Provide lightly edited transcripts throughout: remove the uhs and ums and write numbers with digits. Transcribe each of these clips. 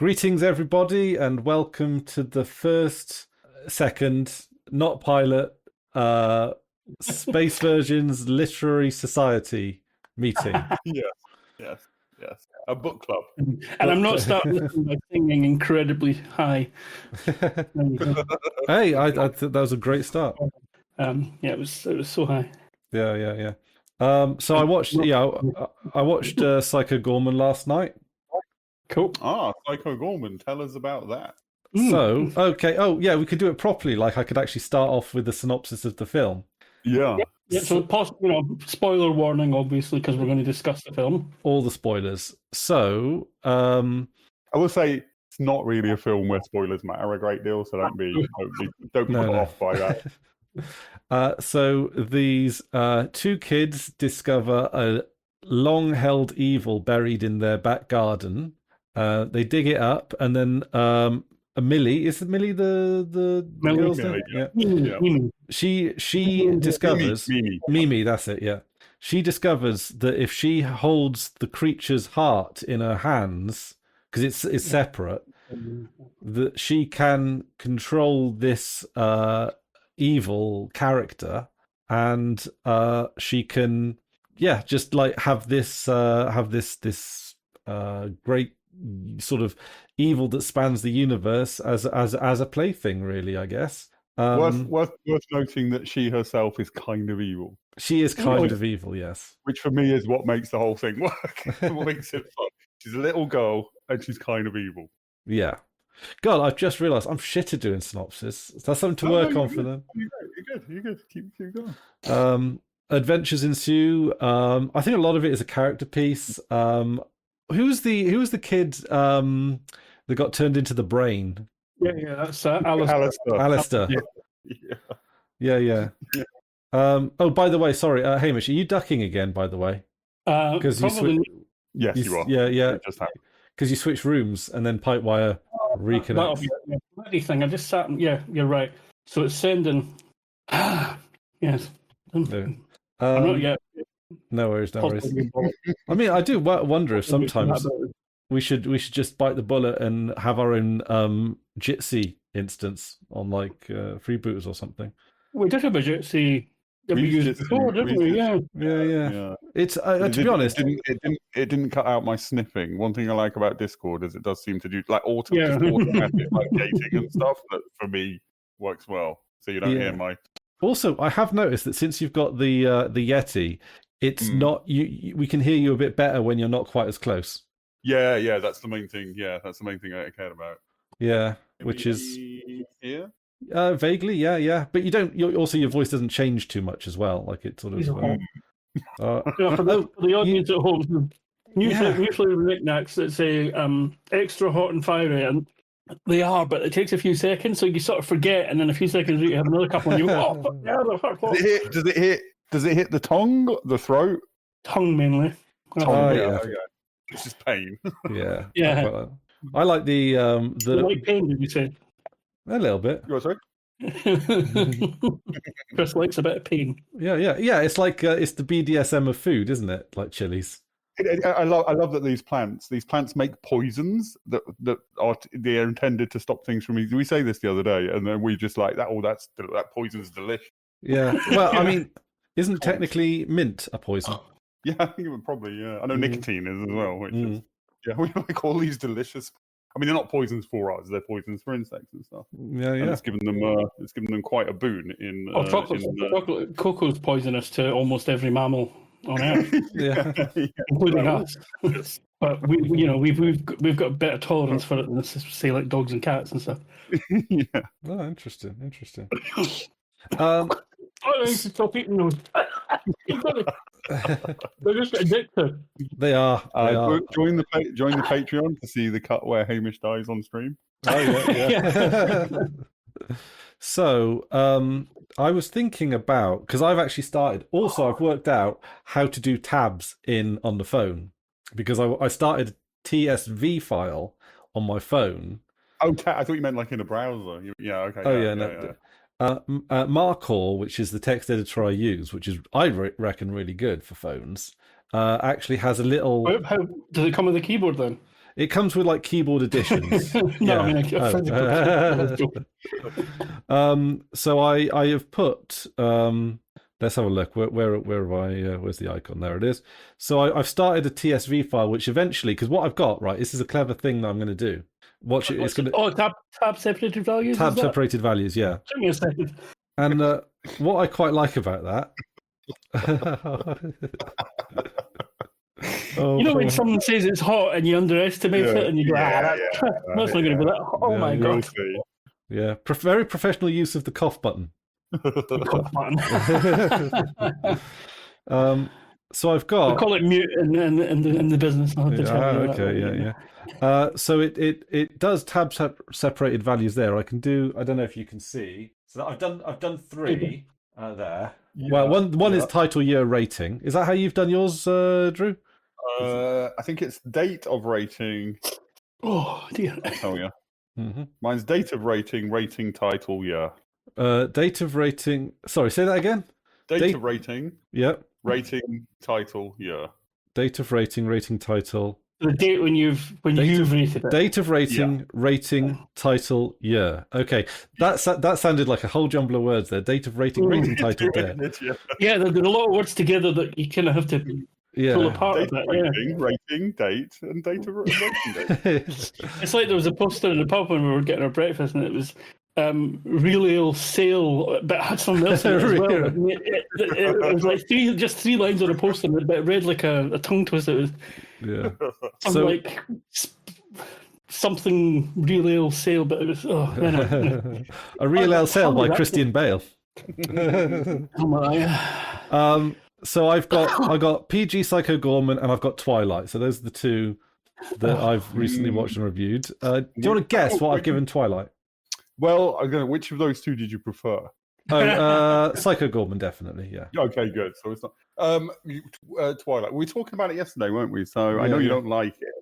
Greetings, everybody, and welcome to the second, not pilot, Space Versions Literary Society meeting. Yes. A book club. And I'm not starting by singing incredibly high. Hey, I thought that was a great start. It was so high. Yeah. So I watched Psycho Goreman last night. Cool. Psycho Goreman. Tell us about that. So, okay. Oh, yeah, we could do it properly. Like, I could actually start off with the synopsis of the film. Yeah. So, spoiler warning, obviously, because we're going to discuss the film. All the spoilers. So, I will say it's not really a film where spoilers matter a great deal, so don't be put off by that. So these two kids discover a long-held evil buried in their back garden. They dig it up, and then Millie, is Millie the girl's name? Yeah. She discovers Mimi, that's it. Yeah, she discovers that if she holds the creature's heart in her hands, because it's separate, that she can control this evil character, and she can just like have this great sort of evil that spans the universe as a plaything, really, I guess. Worth noting that she herself is kind of evil. She is kind of evil, yes. Which for me is what makes the whole thing work. What makes it fun. She's a little girl and she's kind of evil. Yeah. God, I've just realised I'm shit at doing synopsis. That's something to work on for them. You're good. Keep going. Adventures ensue. I think a lot of it is a character piece. Who was the kid that got turned into the brain? Yeah, that's Alistair. Yeah. Oh, by the way, sorry, Hamish, are you ducking again? By the way, because yes, you are. Yeah. Because you switched rooms and then Pipewire reconnects. Thing. I just sat. Yeah, you're right. So it's sending. Yes. No. I'm not yet. No worries. I mean, I do wonder if sometimes we should just bite the bullet and have our own Jitsi instance on like freebooters or something. We did have a Jitsi that we used before, didn't we? Yeah. It's to be honest, it didn't cut out my sniffing. One thing I like about Discord is it does seem to do like automatic like gating and stuff that for me works well. So you don't hear my. Also, I have noticed that since you've got the Yeti, it's not we can hear you a bit better when you're not quite as close. Yeah, that's the main thing. Yeah, that's the main thing I cared about. Yeah, which is here. Vaguely, yeah. But you don't. Your voice doesn't change too much as well. Like it sort of. For the audience at home, usually knickknacks that say extra hot and fiery, and they are, but it takes a few seconds, so you sort of forget, and then a few seconds you have another couple, and you go, Does it hit the tongue, the throat? Tongue mainly. Okay. It's just pain. Yeah. I like the. You like pain? Did you say? A little bit. You sorry? Chris likes a bit of pain. Yeah. It's like it's the BDSM of food, isn't it? Like chilies. I love that these plants make poisons that they're intended to stop things from. We say this the other day, and then we just like that. Oh, that poison's delicious. Yeah. Well, I mean, isn't technically mint a poison? Yeah, I think it would probably. Yeah, I know nicotine is as well. Which is, we like all these delicious. I mean, they're not poisons for us; they're poisons for insects and stuff. Yeah. And it's given them quite a boon in. Chocolate cocoa's poisonous to almost every mammal on Earth, including us. But we've got a better tolerance for it than say like dogs and cats and stuff. Yeah. Oh, interesting. I need to stop eating those. They're just addictive. They are. Join the Patreon to see the cut where Hamish dies on stream. Oh yeah. So, I was thinking about, because I've actually started. Also, I've worked out how to do tabs on the phone, because I started a TSV file on my phone. Oh, I thought you meant like in a browser. Yeah. Okay. Oh yeah. No. Markor, which is the text editor I use, which is I reckon really good for phones, actually has a little. How does it come with a keyboard then? It comes with like keyboard additions. No, I mean a physical. So I have put. Let's have a look. Where have I? Where's the icon? There it is. So I've started a TSV file, which eventually, because what I've got, right, this is a clever thing that I'm going to do. Watch it. It's going to. Oh, tab separated values. Tab separated values. Yeah. Give me a second. And what I quite like about that. You know when someone says it's hot and you underestimate it and you go, that's not going to be that hot. Oh my God. Yeah, very professional use of the cough button. Cough button. So I've got. We call it mute in the business. Okay. So it does tab separated values there. I can do. I don't know if you can see. So I've done 3 there. Yeah, well, one is title year rating. Is that how you've done yours, Drew? I think it's date of rating. Oh dear. Oh yeah. Mine's date of rating, rating title year. Date of rating. Sorry, say that again. Date of rating. Yep. Rating title year. Date of rating, rating title. The date when you've rated it. Date of rating, rating title year. Okay, that sounded like a whole jumble of words there. Date of rating, rating title there. Yeah, there's a lot of words together that you kind of have to pull apart. Date of rating, date, and date of rating date. It's like there was a poster in the pub when we were getting our breakfast, and it was real ale sale, but it had something else in it as well. It was like just three lines on a poster, but it read like a tongue twister. It was like something real ale sale, but it was a real ale sale by Christian Bale. Oh my! So I got PG Psycho Goreman and I've got Twilight. So those are the 2 that I've recently watched and reviewed. Do you want to guess what I've given Twilight? Well, which of those 2 did you prefer? Psycho Goreman, definitely, yeah. Okay, good. So it's not Twilight. We were talking about it yesterday, weren't we? So I know you don't like it,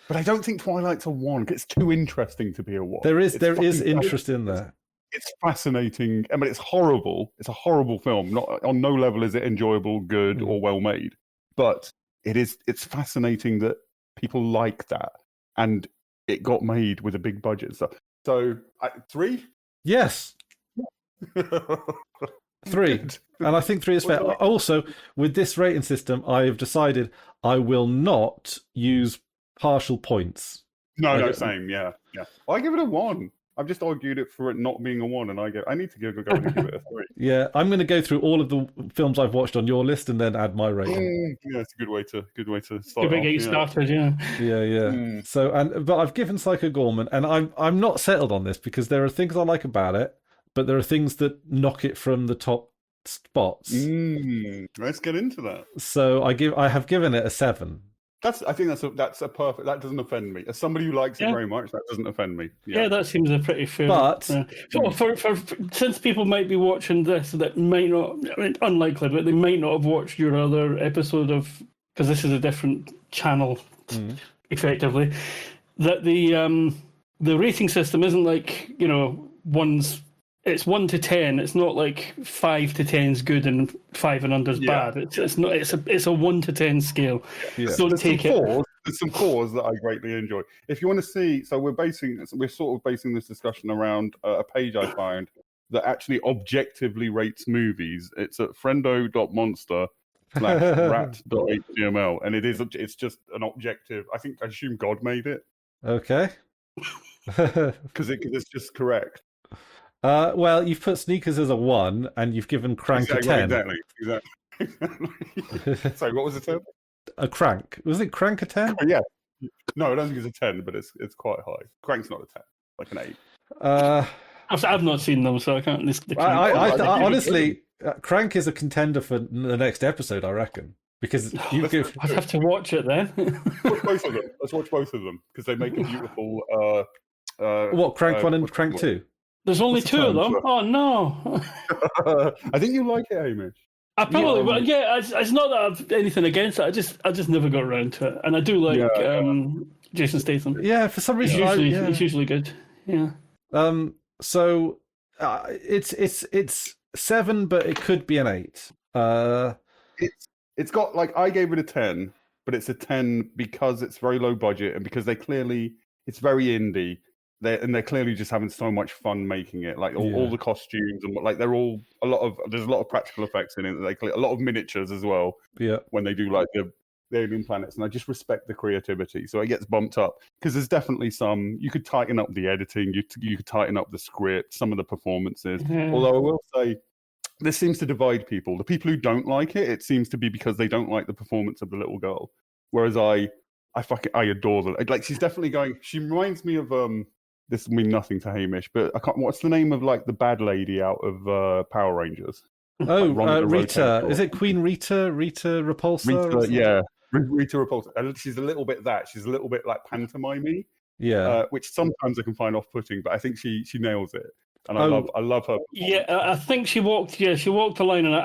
but I don't think Twilight's a 1. It's too interesting to be a 1. There is interest in there. It's fascinating. I mean, it's horrible. It's a horrible film. Not on no level is it enjoyable, good, or well made. But it's fascinating that people like that, and it got made with a big budget. So 3? Yes. 3. And I think 3 is fair. Also, with this rating system, I have decided I will not use partial points. No, same. Yeah. I give it a 1. I've just argued it for it not being a 1, and I need to go and give it a 3. Yeah, I'm going to go through all of the films I've watched on your list and then add my rating. Yeah, it's a good way to start. Good way to get started, Yeah. So, but I've given Psycho Goreman, and I'm not settled on this because there are things I like about it, but there are things that knock it from the top spots. Let's get into that. So I have given it a 7. I think that's a perfect. That doesn't offend me. As somebody who likes it very much, that doesn't offend me. Yeah, that seems a pretty fair. But for since people might be watching this that might not, I mean, unlikely, but they might not have watched your other episode of, because this is a different channel, effectively. That the rating system isn't like it's 1 to 10. It's not like 5 to 10 is good and 5 and under is bad. It's not. It's a 1 to 10 scale. Yeah. Don't take it. There's some cores that I greatly enjoy. If you want to see, so we're sort of basing this discussion around a page I found that actually objectively rates movies. It's at friendo.monster/rat.html, and it's just an objective. I assume God made it. Okay. Because it's just correct. Well, you've put Sneakers as a 1, and you've given Crank a 10. Exactly. Sorry, what was the 10? A Crank. Was it Crank a 10? Yeah. No, I don't think it's a 10, but it's quite high. Crank's not a 10, like an 8. I've not seen them, so I can't. I honestly, Crank is a contender for the next episode, I reckon. Because I'd have to watch it then. Let's watch both of them because they make a beautiful. What, Crank 1 and Crank 2? There's only 2 of them. Oh no! I think you like it, Hamish. I probably, but it's not that I've anything against it. I just never got around to it, and I do like Jason Statham. Yeah, for some reason, he's usually good. Yeah. So it's 7, but it could be an 8. It's got, like, I gave it a 10, but it's a 10 because it's very low budget and because it's very indie. They're clearly just having so much fun making it. Like all the costumes and like there's a lot of practical effects in it. Like a lot of miniatures as well. Yeah. When they do like the alien planets, and I just respect the creativity. So it gets bumped up because there's definitely you could tighten up the editing, you could tighten up the script, some of the performances. Although I will say, this seems to divide people. The people who don't like it, it seems to be because they don't like the performance of the little girl. Whereas I adore her. Like she's definitely she reminds me of this will mean nothing to Hamish, but I can't. What's the name of like the bad lady out of Power Rangers? Oh, like Rita. Is it Queen Rita? Rita Repulsa? Rita, yeah. Rita Repulsa. She's a little bit that. She's a little bit like pantomime-y. Yeah. Which sometimes I can find off-putting, but I think she nails it. And I love her. Yeah, I think she walked the line, and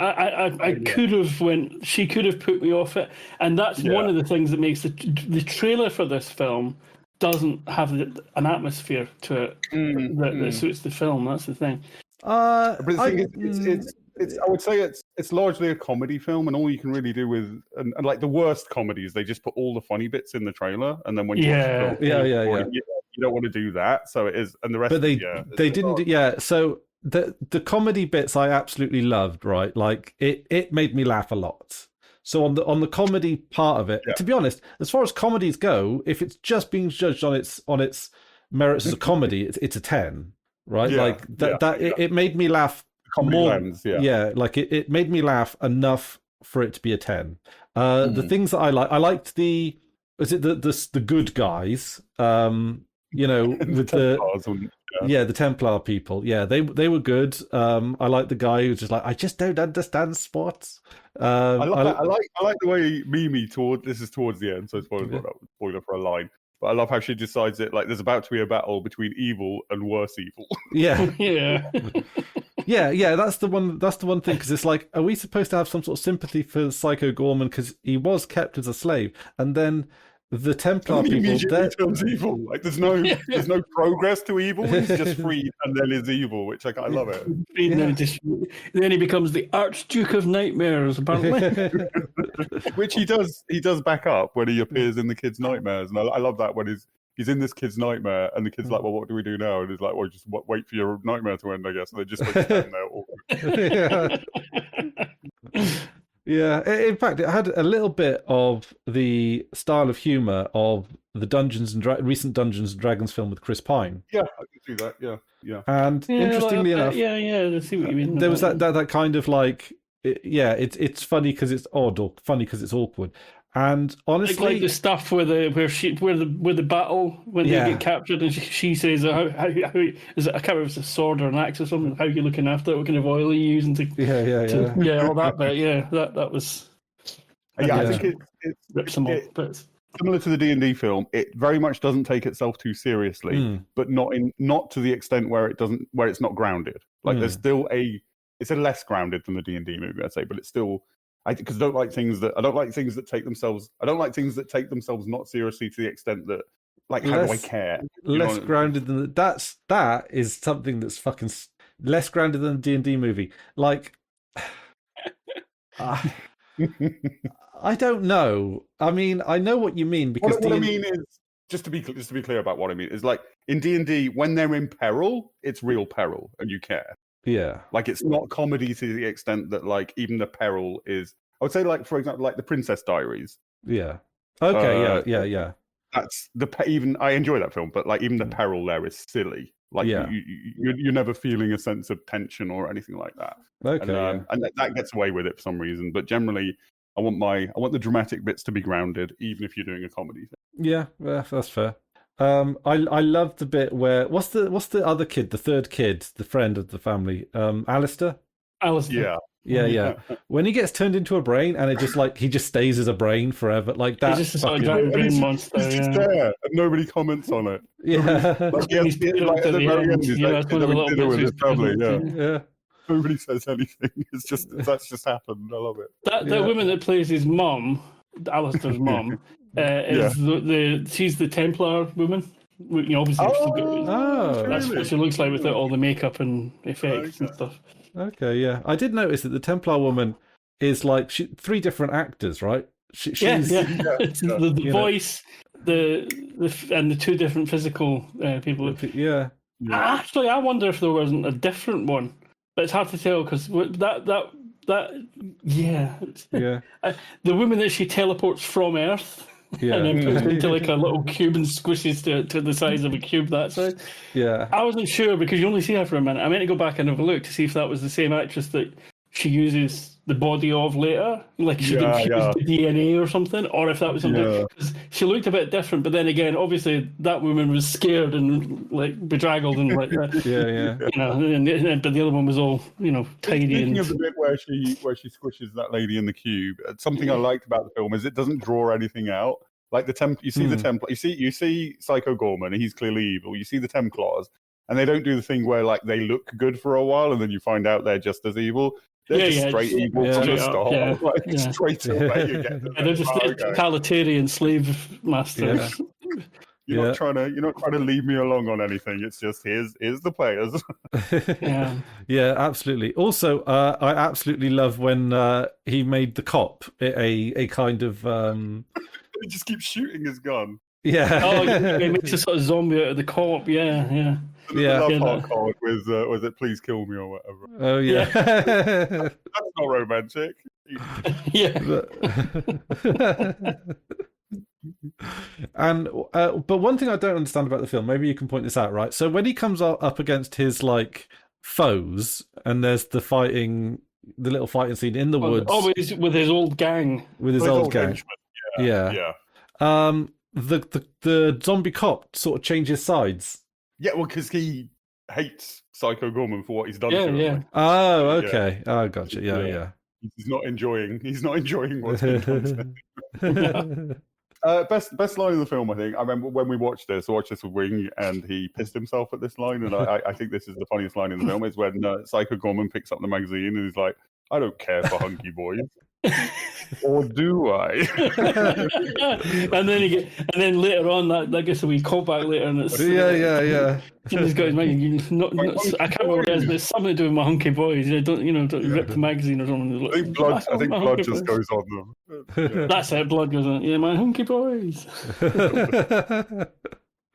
she could have put me off it. And that's one of the things that makes the trailer for this film doesn't have an atmosphere to it that suits the film. That's the thing. But the thing is, I would say it's largely a comedy film, and all you can really do with and like the worst comedies, they just put all the funny bits in the trailer, and then when you watch the film, you don't want to do that. So it is, and the rest. But they didn't. Yeah, so the comedy bits I absolutely loved. Right, like it made me laugh a lot. So on the comedy part of it, to be honest, as far as comedies go, if it's just being judged on its merits as a comedy, it's a 10, right? Like it made me laugh more. Lens, like it made me laugh enough for it to be a 10. The things that I liked the good guys, with the Templar people. Yeah, they were good. I like the guy who's just like, I just don't understand sports. I like the way Mimi this is towards the end, so spoiler for a line. But I love how she decides it like there's about to be a battle between evil and worse evil. Yeah, yeah. That's the one thing, because it's like, are we supposed to have some sort of sympathy for Psycho Goreman because he was kept as a slave, and then the Templar people turns evil. Like there's no progress to evil. He's just freed and then is evil, which I love it. Then he becomes the Archduke of Nightmares, apparently. Which he does back up when he appears in the kid's nightmares, and I love that when he's in this kid's nightmare, and the kid's like, "Well, what do we do now?" And he's like, "Well, just wait for your nightmare to end, I guess." And they just like stand there. Yeah, in fact, it had a little bit of the style of humor of the recent Dungeons and Dragons film with Chris Pine. Yeah, I can see that. Yeah. And interestingly enough, I see what you mean. There was that kind of like, it's funny because it's odd, or funny because it's awkward. And honestly, like the stuff where the battle when they get captured, and she says, "How is it? I can't remember if it's a sword or an axe or something. How are you looking after it? What kind of oil are you using to?" All that bit. Yeah, that was. I think it's rips them off bits. Similar to the D&D film, it very much doesn't take itself too seriously, but not to the extent where it's not grounded. Like there's still it's a less grounded than the D&D movie, I'd say, but it's still. Because I don't like things that take themselves. I don't like things that take themselves not seriously to the extent that, like, how do I care? Less grounded than that is something that's fucking less grounded than the D&D movie. Like, I don't know. I mean, I know what you mean because what I mean is just to be clear about what I mean is like in D&D when they're in peril, it's real peril and you care. Yeah. Like it's not comedy to the extent that like even the peril is. I would say like for example like the Princess Diaries. Yeah. Okay. Yeah. That's even I enjoy that film, but like even the peril there is silly. Like you're never feeling a sense of tension or anything like that. Okay. And that gets away with it for some reason. But generally, I want the dramatic bits to be grounded, even if you're doing a comedy thing. Yeah, that's fair. I love the bit where what's the other kid, the third kid, the friend of the family, Alistair? Alistair. Yeah. When he gets turned into a brain and it just like he just stays as a brain forever, like that. He's just a giant brain monster. He's just there and nobody comments on it. Yeah. Nobody says anything. That's just happened. I love it. That woman that plays his mum, Alistair's mum, is she's the Templar woman. You know, obviously, that's what she looks like without all the makeup and effects and stuff. Okay, yeah, I did notice that the Templar woman is like three different actors, right? She's the voice, and the two different physical people. Yeah. Actually, I wonder if there wasn't a different one, but it's hard to tell because the woman that she teleports from Earth. Yeah. And then puts into like a little cube and squishes to the size of a cube that size. Yeah. I wasn't sure because you only see her for a minute. I meant to go back and have a look to see if that was the same actress that she uses the body of later, like she did the DNA or something, or if that was something. Because she looked a bit different, but then again, obviously that woman was scared and like bedraggled and like that. You know, but the other one was all tidy. Speaking of the bit where she squishes that lady in the cube, something I liked about the film is it doesn't draw anything out. Like you see the Templar, you see Psycho Goreman, he's clearly evil. You see the Templars, and they don't do the thing where like they look good for a while and then you find out they're just as evil. They're just straight evil from the start. Straight away you get them. They're just totalitarian slave masters. You're not trying to lead me along on anything. It's just here's the players. Yeah, absolutely. Also, I absolutely love when he made the cop a kind of. He just keeps shooting his gun. Yeah. He makes a sort of zombie out of the cop. Yeah. The love heart card with was it please kill me or whatever. Oh yeah. That's not romantic. And but one thing I don't understand about the film, maybe you can point this out, right? So when he comes up against his like foes, and there's the little fighting scene in the woods. Oh, with his old gang. With his old gang. Yeah. The zombie cop sort of changes sides. Yeah, well, because he hates Psycho Goreman for what he's done to him. Yeah. Oh, okay. Oh, gotcha. Yeah. He's not enjoying what's been done to him. Best line in the film, I think. I remember when we watched this with Wing, and he pissed himself at this line, and I think this is the funniest line in the film. Is when Psycho Goreman picks up the magazine and he's like, "I don't care for hunky boys." Or do I? and then later on, that gets a wee callback later, and it's yeah. And he's got his magazine. I can't remember what it is, but it's something to do with my hunky boys. Don't rip the magazine or something. I think blood just goes on them. That's it. Blood goes on. Yeah, my hunky boys.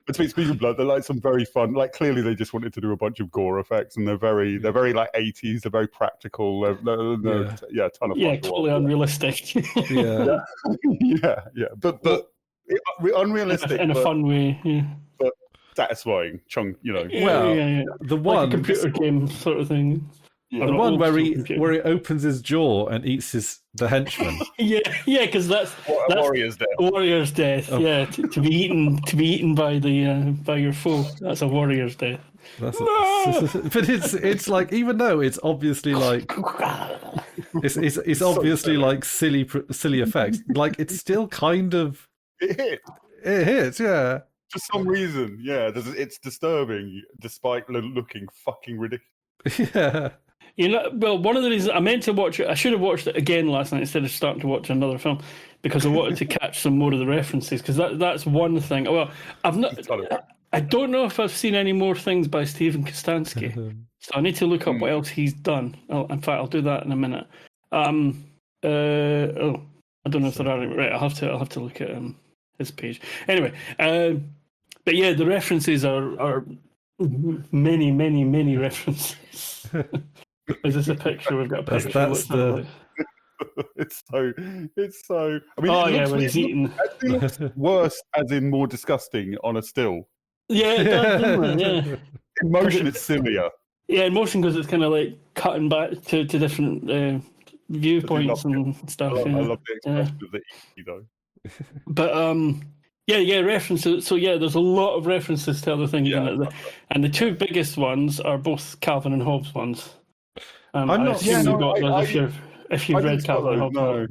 But speaking of blood, they're like some very fun. Like clearly, they just wanted to do a bunch of gore effects, and they're very like 80s. They're very practical. They're a ton of fun. Yeah, totally unrealistic. Yeah. But unrealistic in a fun way. Yeah. But satisfying. The one like a computer game sort of thing. The one where he opens his jaw and eats the henchman. Because that's warrior's death. Warrior's death. Oh. Yeah, to be eaten by your foe. That's a warrior's death. But it's like, even though it's obviously like it's obviously like silly effects, like it's still kind of it hits. Yeah. For some reason, it's disturbing despite looking fucking ridiculous. Yeah. Well, one of the reasons I meant to watch it, I should have watched it again last night instead of starting to watch another film, because I wanted to catch some more of the references. Because that's one thing. Well, I don't know if I've seen any more things by Steven Kostanski, so I need to look up what else he's done. In fact, I'll do that in a minute. I don't know if there are any. Right, I'll have to look at his page. Anyway, but yeah, the references are many, many, many references. Is this a picture? We've got a picture. That's the. It's so. I mean, when he's eating. It looks worse, as in more disgusting, on a still. Yeah, it does, doesn't it? Yeah. In motion, it's sillier. Yeah, in motion, because it's kind of like cutting back to different viewpoints and stuff. I love the expression of the E, though. But references. So there's a lot of references to other things in it, and the two biggest ones are both Calvin and Hobbes ones. I'm not. If you've read Calvin and Hobbes. No.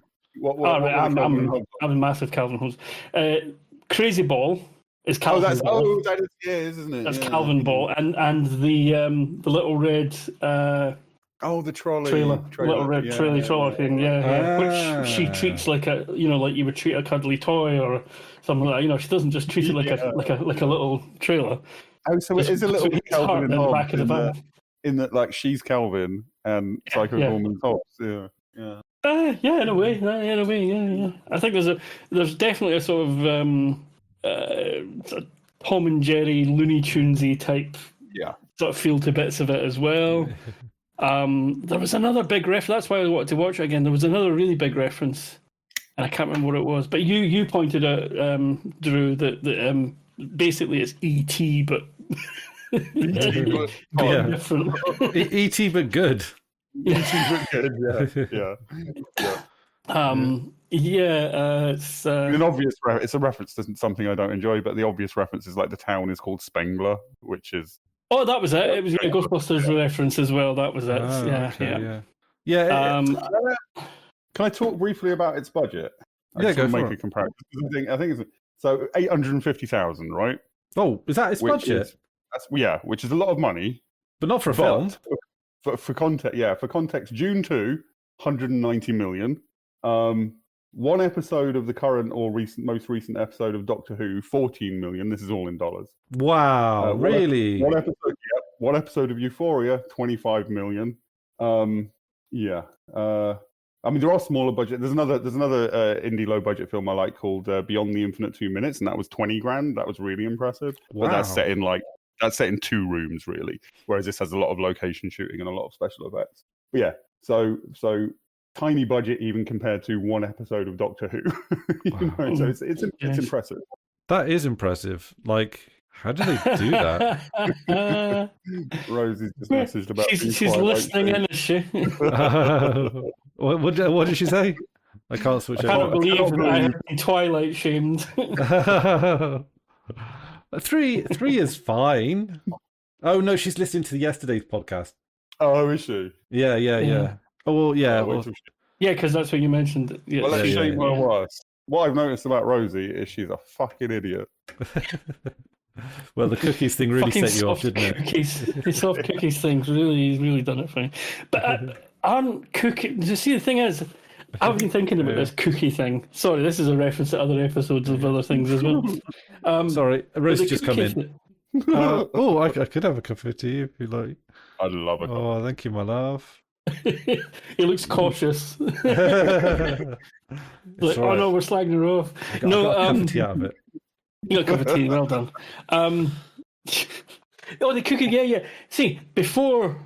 I'm a massive Calvin and Hobbes. Crazy Ball is Calvin Ball. That is, isn't it? That's Calvin Ball, and the little red. The trailer. Little red trailer thing, which she treats like like you would treat a cuddly toy or something like that. She doesn't just treat it like a little trailer. Oh, so it is a little bit Calvin and Hobbes back of the bag. In that, like, she's Calvin and Psycho Goreman's Hobbes. Yeah. Yeah, in a way, yeah. I think there's definitely a sort of Tom and Jerry, Looney Tunesy type sort of feel to bits of it as well. There was another big reference. That's why I wanted to watch it again. There was another really big reference, and I can't remember what it was. But you pointed out, Drew, that basically it's E.T. but different. E.T. but good. E.T. but good. It's an obvious. It's a reference to something I don't enjoy, but the obvious reference is like the town is called Spengler, which is. Oh, that was it. It was a Ghostbusters reference as well. That was it. Yeah. Can I talk briefly about its budget? Go for make it. a comparison. I think it's so 850,000, right? Oh, is that its budget? Which is a lot of money, but not for a film. For context, June 2, 190 million. One episode of the current or most recent episode of Doctor Who, 14 million. This is all in dollars. Wow, really? One episode of Euphoria, 25 million. I mean, there are smaller budget. There's another indie low budget film I like called Beyond the Infinite 2 Minutes, and that was 20 grand. That was really impressive. Wow. But that's set in 2 rooms really, whereas this has a lot of location shooting and a lot of special effects. But yeah, so tiny budget even compared to one episode of Doctor Who. So it's impressive. That is impressive. Like, how do they do that? Rosie's just messaged about. She's listening in, is she? What did she say? I can't switch. I can't believe I have been Twilight shamed. 3 is fine. Oh no, she's listening to yesterday's podcast. Oh, is she? Yeah. Oh well, yeah. Yeah, because that's what you mentioned. Well, let's shame her worse. What I've noticed about Rosie is she's a fucking idiot. Well, the cookies thing really set you off, didn't it? The soft cookies thing's really done it for me. But aren't cookies... You see, the thing is, I've been thinking about this cookie thing. Sorry, this is a reference to other episodes of other things as well. Sorry, Rose just come in. I could have a cup of tea if you like. I'd love a cup. Oh, thank you, my love. He looks cautious. Like, right. Oh no, we're slagging her off. I got a cup of tea out of it. You got a cup of tea, well done. The cookie, yeah. See, before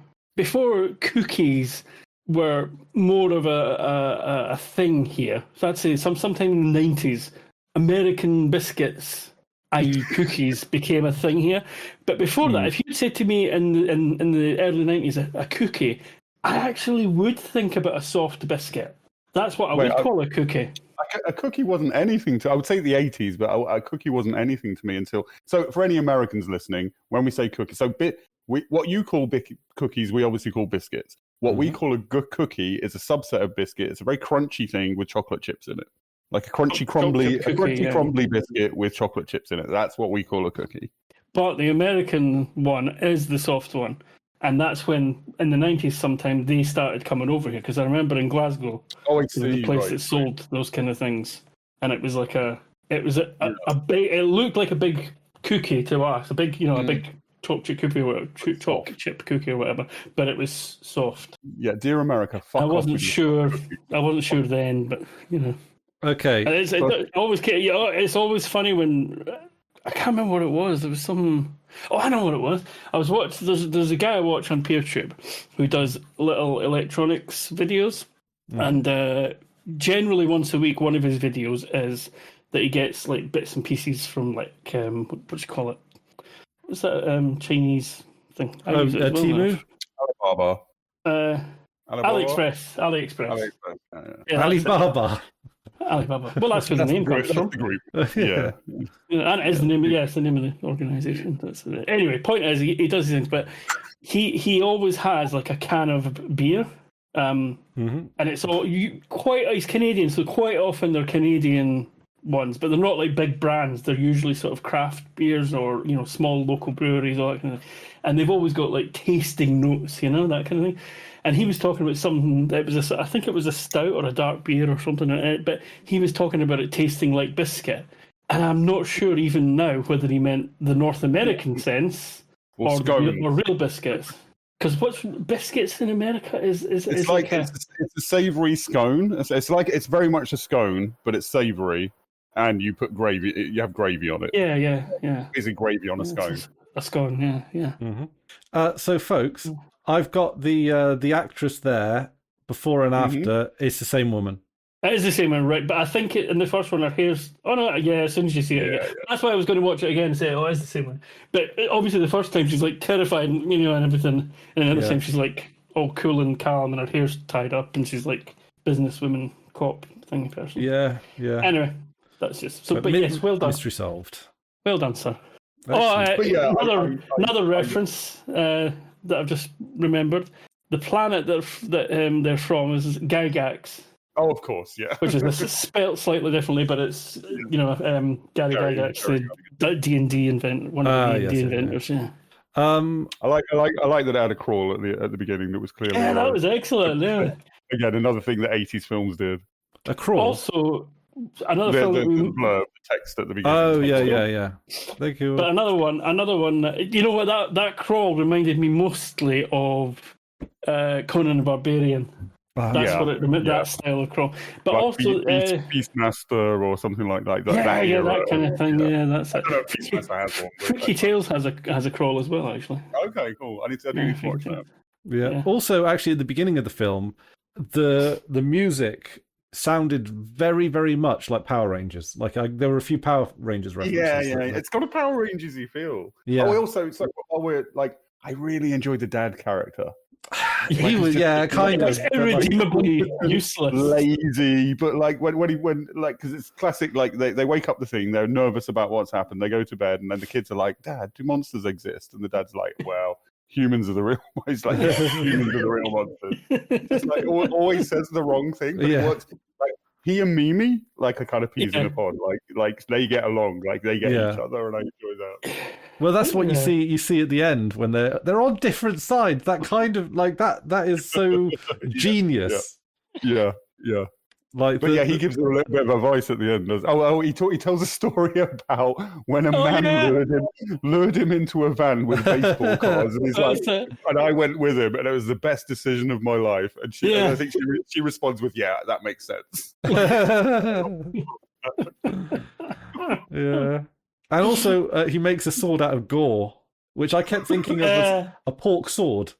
cookies were more of a thing here, so I'd say sometime in the 90s, American biscuits, i.e. cookies, became a thing here. But before that, if you said to me in the early 90s a cookie, I actually would think about a soft biscuit. That's what I would call a cookie. A cookie wasn't anything to... I would say the 80s, but a cookie wasn't anything to me until... So for any Americans listening, when we say cookie... So what you call cookies, we obviously call biscuits. What we call a cookie is a subset of biscuit. It's a very crunchy thing with chocolate chips in it. Like a crunchy, crumbly biscuit with chocolate chips in it. That's what we call a cookie. But the American one is the soft one. And that's when, in the 90s sometime, they started coming over here. Because I remember in Glasgow, there was a place that sold those kind of things. And it was like a big, it looked like a big cookie to us. A big chocolate chip cookie or whatever. But it was soft. Yeah, dear America, fuck off. I wasn't sure then, but, you know. Okay. It's always funny when... I can't remember what it was. There was some... Oh, I know what it was. I was watching... There's a guy I watch on PeerTube who does little electronics videos. And generally once a week, one of his videos is that he gets like bits and pieces from like... what do you call it? What's that Chinese thing? Temu? Alibaba. AliExpress. Yeah, Alibaba. Alibaba. Well, that's where the name comes from. Yeah. And it is the name. Yeah, it's the name of the organisation. Anyway, point is, he does these things, but he always has like a can of beer, and it's all he's Canadian, so quite often they're Canadian ones, but they're not like big brands. They're usually sort of craft beers or small local breweries, all that kind of thing. And they've always got like tasting notes, that kind of thing. And he was talking about something that was I think it was a stout or a dark beer or something, but he was talking about it tasting like biscuit. And I'm not sure even now whether he meant the North American sense or real biscuits. Because what's biscuits in America is It's like it's a savoury scone. It's very much a scone, but it's savoury, and you put gravy. You have gravy on it. Yeah. Is it gravy on a scone? A scone, yeah. Mm-hmm. So, folks, I've got the actress there before and after. It's the same woman. It is the same one, right? But I think in the first one, her hair's... Oh, no, yeah, as soon as you see it again. That's why I was going to watch it again and say, it's the same one. But obviously the first time she's, like, terrified, and everything. And the other time she's, like, all cool and calm, and her hair's tied up, and she's, like, businesswoman, cop thing person. Yeah. Anyway, that's just... So, but yes, well done. Mystery solved. Well done, sir. Excellent. Another reference that I've just remembered. The planet that they're from is Gygax. Oh, of course, yeah. Which is spelled slightly differently, but it's Gary Gygax, the D&D inventor, one of the D&D inventors. Yeah. I like that it had a crawl at the beginning that was clearly. Yeah, that was excellent. Yeah. Again, another thing that 80s films did. A crawl. Also, another film. The blurb, the text at the beginning. Oh yeah. Thank you. But another one. You know what? That crawl reminded me mostly of Conan the Barbarian. That's what that style of crawl. But like also Beastmaster or something like that. That kind of thing. Yeah, that's it. I don't know if Beastmaster has one. Freaky Tales has a crawl as well, actually. Okay, cool. I need to watch that. Yeah. Also, actually, at the beginning of the film, the music sounded very, very much like Power Rangers. Like there were a few Power Rangers references. Yeah. It's got a Power Rangers-y feel. Yeah. Also, it's like I really enjoyed the dad character. He was, kind of irredeemably useless, lazy. But like when because it's classic. Like they wake up the thing, they're nervous about what's happened. They go to bed, and then the kids are like, "Dad, do monsters exist?" And the dad's like, "Well, humans are the real." He's like, "Humans are the real monsters." Just like always says the wrong thing. But it works. Like he and Mimi, like, are kind of peas in a pod. Like they get along. Like they get each other, and I enjoy that. Well, that's what you see. You see at the end when they're on different sides. That kind of like that is so genius. Yeah. Like, he gives her a little bit of advice at the end. He tells a story about when a man lured him into a van with baseball cards, and he's like, and I went with him, and it was the best decision of my life. And and I think she responds with, "Yeah, that makes sense." Yeah. And also, he makes a sword out of gore, which I kept thinking of as a pork sword.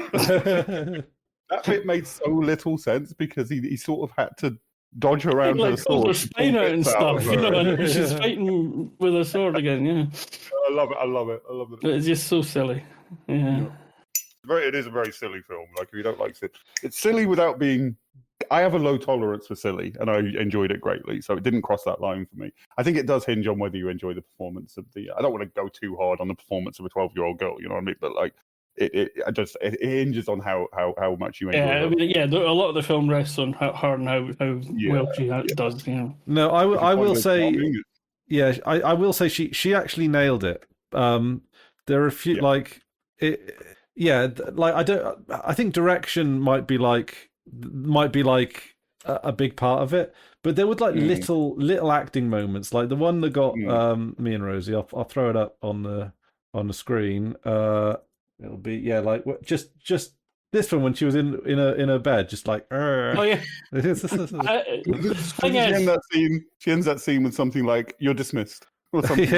That bit made so little sense because he sort of had to dodge around with a sword. Her spine out and stuff, and she's fighting with a sword again, yeah. I love it. It's just so silly. Yeah. It is a very silly film. Like, if you don't like it, it's silly without being... I have a low tolerance for silly, and I enjoyed it greatly, so it didn't cross that line for me. I think it does hinge on whether you enjoy the performance of the... I don't want to go too hard on the performance of a 12-year-old girl, you know what I mean? But, like, it hinges on how much you enjoy it. A lot of the film rests on her and how well she does, you know. No, I will say... Yeah, I will say she actually nailed it. There are a few, like... I think direction might be like a big part of it, but there were like little acting moments, like the one that got me and Rosie. I'll throw it up on the screen. It'll be just this one when she was in her bed, just like. Oh yeah. She ends that scene with something like, "You're dismissed," or something.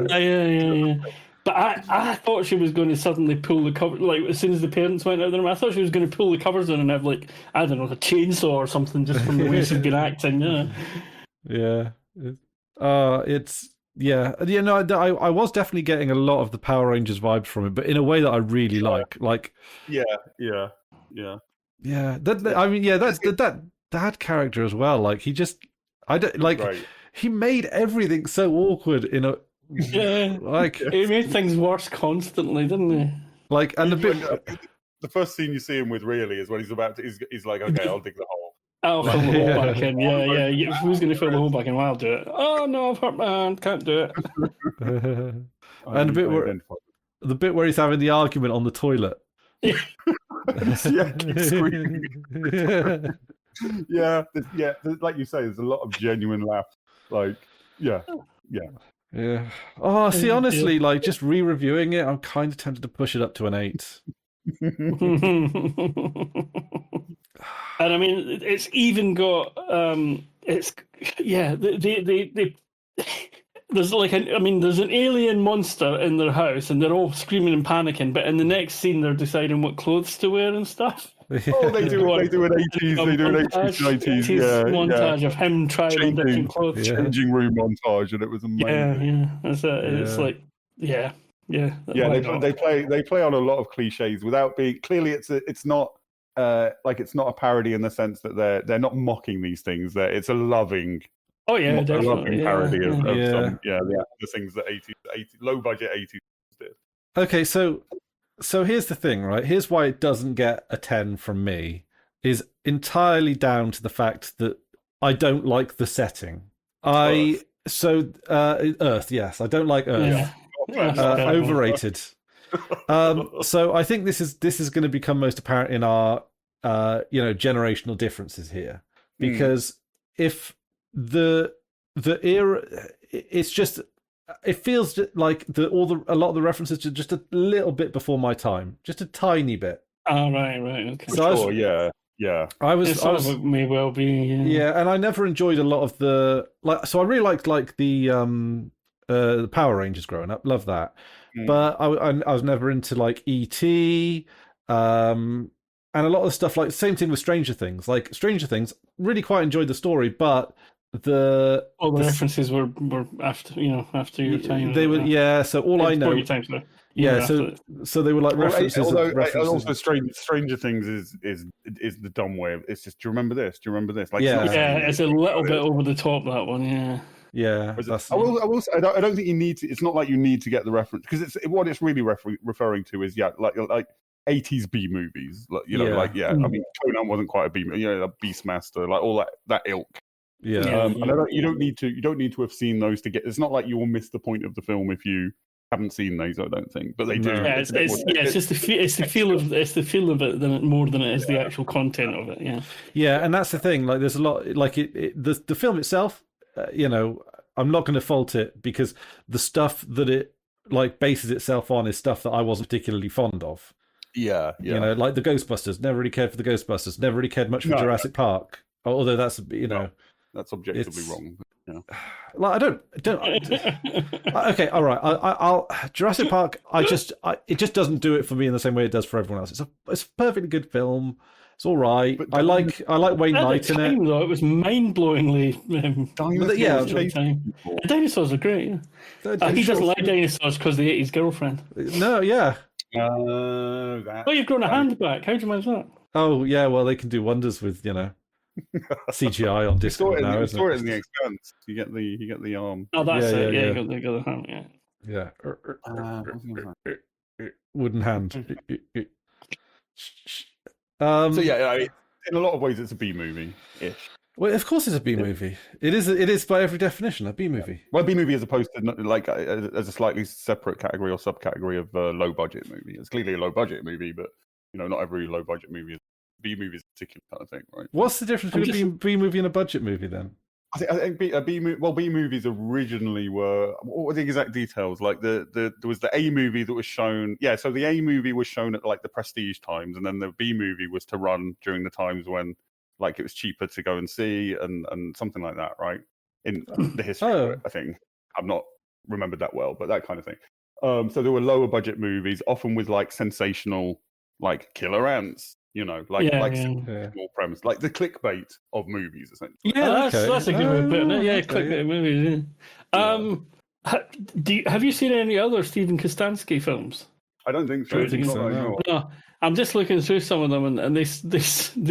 Yeah. But I thought she was going to suddenly pull the cover, like as soon as the parents went out of the room. I thought she was going to pull the covers in and have, like, I don't know, a chainsaw or something just from the way she's been acting. Yeah. I was definitely getting a lot of the Power Rangers vibes from it, but in a way that I really like. Like. Yeah. That's that dad character as well. Like he just, he made everything so awkward in a. Yeah, he made things worse constantly, didn't he? Like, and the first scene you see him with really is when he's about to. He's like, "Okay, I'll dig the hole." I'll fill the hole back in. Yeah. Who's going to fill the hole back in? Well, I'll do it. Oh no, I've hurt my hand. Can't do it. And the bit where he's having the argument on the toilet. Keep screaming. Yeah. Like you say, there's a lot of genuine laughs. Like, yeah. Oh, see, honestly, like just re-reviewing it, I'm kind of tempted to push it up to an 8. And I mean, it's even got it's they there's like there's an alien monster in their house, and they're all screaming and panicking. But in the next scene, they're deciding what clothes to wear and stuff. Oh, they do an 80s, they do an 80s, 90s, montage of him trying on different clothes, changing room montage, and it was amazing. It's like they play on a lot of cliches without being clearly. It's not it's not a parody in the sense that they're not mocking these things. It's a loving. Oh yeah, definitely. A loving parody of some the things that 80 low budget 80s did. Okay, so here's the thing, right? Here's why it doesn't get a 10 from me, is entirely down to the fact that I don't like the setting. Earth, yes, I don't like Earth. Overrated. So I think this is going to become most apparent in our generational differences here, because if the era, it's just. It feels like a lot of the references are just a little bit before my time, just a tiny bit. Oh, right, okay. So I was may well be. Yeah, and I never enjoyed a lot of the So I really liked the Power Rangers growing up, love that. But I was never into like E.T. And a lot of the stuff, like same thing with Stranger Things. Like Stranger Things, really quite enjoyed the story, but the references were after your time. They were so all I know. So they were like references. Also, Stranger Things is the dumb way of it's just. Do you remember this? Do you remember this? Like it's a little bit over the top, that one. Yeah. I will say, I don't think you need to. It's not like you need to get the reference, because what it's really referring to is like 80s B movies. I mean, Conan wasn't quite a B movie. Beastmaster, like all that ilk. And you don't need to have seen those to get. It's not like you will miss the point of the film if you haven't seen those. I don't think, but they do. Yeah, it's just the feel of it more than it is the actual content of it. Yeah, and that's the thing. Like, there's a lot. Like the film itself. I'm not going to fault it, because the stuff that it bases itself on is stuff that I wasn't particularly fond of. Yeah. Like the Ghostbusters. Never really cared for the Ghostbusters. Never really cared much for Jurassic Park. Although that's that's objectively wrong. Like I don't. Okay, all right. I'll Jurassic Park. It just doesn't do it for me in the same way it does for everyone else. It's a perfectly good film. It's all right. I like Wayne Knight in it. Though, it was mind-blowingly. Dinosaurs are great. He doesn't like dinosaurs because they ate his girlfriend. No, yeah. You've grown a hand back. How do you manage that? Oh yeah, well they can do wonders with CGI on Discord now. You saw it in The Expanse. You get the arm. Oh, that's it. Yeah, you got the hand. Yeah. Wooden hand. In a lot of ways, it's a B movie-ish. Well, of course, it's a B movie. It is by every definition a B movie. Well, B movie as opposed to as a slightly separate category or subcategory of low budget movie. It's clearly a low budget movie, but not every low budget movie is B movie is a particular kind of thing, right? What's the difference between a B movie and a budget movie then? I think B movies originally were, what were the exact details? Like there was the A movie that was shown. Yeah, so the A movie was shown at like the prestige times, and then the B movie was to run during the times when like it was cheaper to go and see, and something like that, right? In the history of it, I think. I've not remembered that well, but that kind of thing. So there were lower budget movies, often with like sensational, like killer ants. Small premise, like the clickbait of movies, essentially. Yeah, that's a good way of putting it. Yeah, clickbait movies. Yeah. Have you seen any other Stephen Kostanski films? I don't think so. No, I'm just looking through some of them, and they